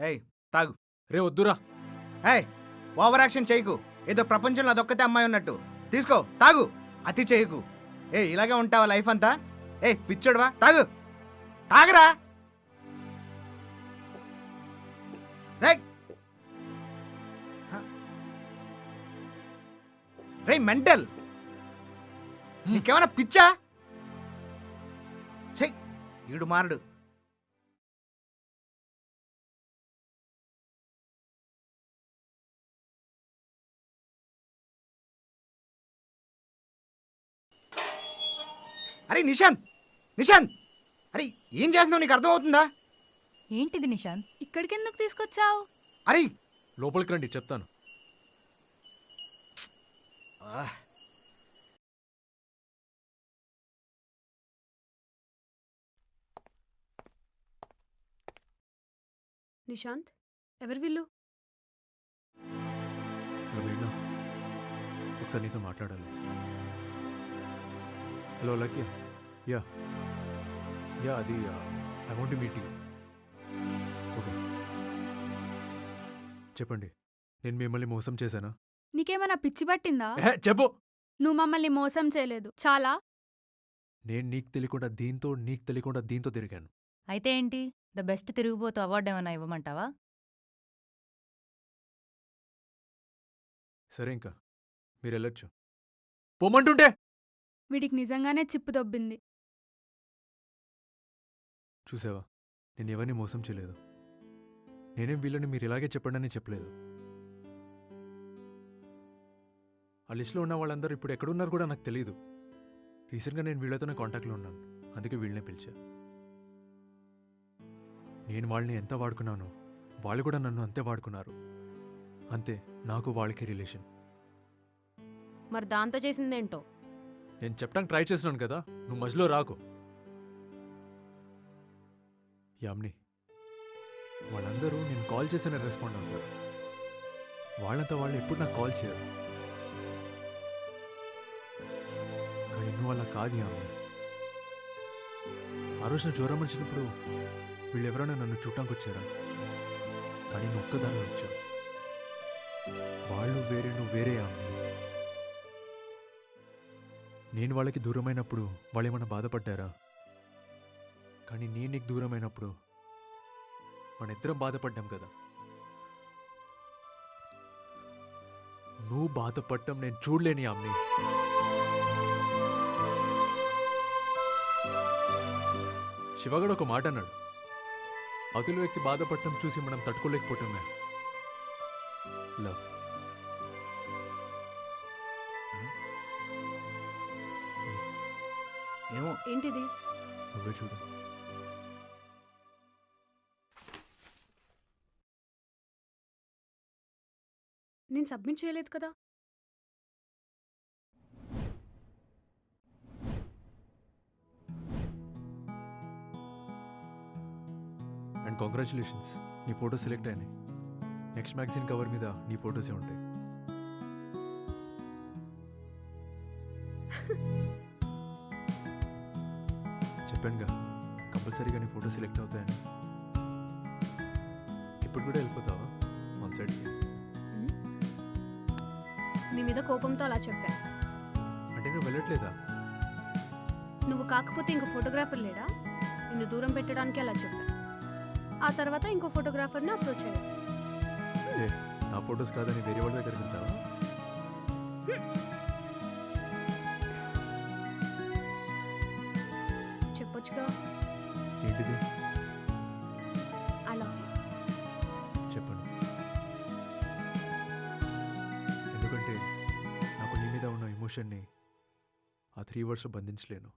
S2: ఏయ్ తాగు.
S1: రే వద్దురా.
S2: ఏయ్ ఓవర్ యాక్షన్ చేయకు. ఏదో ప్రపంచంలో అదొక్కతే అమ్మాయి ఉన్నట్టు. తీసుకో తాగు. అతి చేయకు. ఇలాగే ఉంటావా లైఫ్ అంతా? పిచ్చోడువా, తాగు. తాగరా. రే మెంటల్, నీకేమైనా పిచ్చా? చెయ్, ఈడు మారడు. అరే నిశాంత్, నిశాంత్, అరే ఏం చేస్తున్నావు, నీకు అర్థమవుతుందా?
S9: ఏంటిది నిశాంత్, ఇక్కడికి ఎందుకు తీసుకొచ్చావు?
S2: అరే
S1: లోపలికి రండి, చెప్తాను.
S3: నిశాంత్, ఎవరు వీళ్ళు?
S1: హలో మీనా, ఒకసారి నీతో మాట్లాడాలి. Hello lucky. యా యా అది I want to meet you. Okay చెప్పండి, నేను మిమ్మల్ని మోసం చేశానా?
S9: నీకేమైనా పిచ్చి పట్టిందా?
S1: చెప్పు.
S9: నువ్వు మమ్మల్ని మోసం చేయలేదు, చాలా.
S1: నేను నీకు తెలియకుండా దీంతో, నీకు తెలియకుండా దీంతో తిరిగాను.
S10: అయితే ఏంటి, ద బెస్ట్ తిరిగిపోతూ అవార్డు ఏమైనా ఇవ్వమంటావా?
S1: సరే ఇంకా మీరు వెళ్ళొచ్చు. పోమంటుంటే.
S9: వీడికి నిజంగానే చిప్పు దొబ్బింది.
S1: చూసావా, నేను ఎవరిని మోసం చేయలేదు. నేనేం వీళ్ళని మీరు ఇలాగే చెప్పండి అని చెప్పలేదు. ఆ లిస్టులో ఉన్న వాళ్ళందరూ ఇప్పుడు ఎక్కడున్నారు కూడా నాకు తెలియదు. రీసెంట్గా నేను వీళ్ళతోనే కాంటాక్ట్లో ఉన్నాను, అందుకే వీళ్ళనే పిలిచా. నేను వాళ్ళని ఎంత వాడుకున్నానో వాళ్ళు కూడా నన్ను అంతే వాడుకున్నారు. అంతే, నాకు వాళ్ళకి రిలేషన్.
S4: మరి దాంతో చేసిందేంటో?
S1: నేను చెప్పడానికి ట్రై చేస్తున్నాను కదా, నువ్వు మధ్యలో రాకు. యామ్ని, వాళ్ళందరూ నేను కాల్ చేసిన రెస్పాండ్ అవుతారు. వాళ్ళంతా వాళ్ళు ఎప్పుడు నాకు కాల్ చేయరు. కానీ నువ్వు అలా కాదు యామ్ని. ఆ రోజున జ్వరం వచ్చినప్పుడు వీళ్ళు ఎవరైనా నన్ను చూడటానికి వచ్చారా? కానీ నువ్వు ఒక్కదాన్ని వచ్చావు. వాళ్ళు వేరే, నువ్వు వేరే యామ్ని. నేను వాళ్ళకి దూరమైనప్పుడు వాళ్ళు ఏమైనా బాధపడ్డారా? కానీ నేను నీకు దూరమైనప్పుడు మన ఇద్దరం బాధపడ్డాం కదా. నువ్వు బాధపడటం నేను చూడలేని యామ్ని. శివగడు ఒక మాట అన్నాడు, అవతలి వ్యక్తి బాధపడటం చూసి మనం తట్టుకోలేకపోవటమే లవ్.
S2: ఏమో
S3: ఏంటిది?
S1: నువ్వే చూడు.
S3: నేను సబ్మిట్ చేయలేదు కదా.
S1: అండ్ కాంగ్రాచులేషన్స్, నీ ఫోటో సెలెక్ట్ అయినాయి. నెక్స్ట్ మ్యాగజైన్ కవర్ మీద నీ ఫోటోసే ఉంటాయి. చెప్పానుగా, కంపల్సరీగా నీ ఫోటో సెలెక్ట్ అవుతాయని. ఇప్పుడు కూడా వెళ్ళిపోతావా వన్ సైడ్కి?
S3: నీ మీద కోపంతో అలా చెప్పా.
S1: అంటే నువ్వు వెళ్ళట్లేదా?
S3: నువ్వు కాకపోతే ఇంకో ఫోటోగ్రాఫర్ లేడా? నిన్ను దూరం పెట్టడానికి అలా చెప్పా. ఆ తర్వాత ఇంకో ఫోటోగ్రాఫర్ని అప్రోచ్ అయ్యా.
S1: నా ఫొటోస్ కాదని వేరే వాళ్ళ దగ్గరికి వెళ్తావా?
S3: చెప్పొచ్చుగా.
S1: ఏంటిది
S3: ఐ లవ్ యూ.
S1: చెప్పను, ఎందుకంటే నాకు నీ మీద ఉన్న ఎమోషన్ని ఆ 3 words బంధించలేను.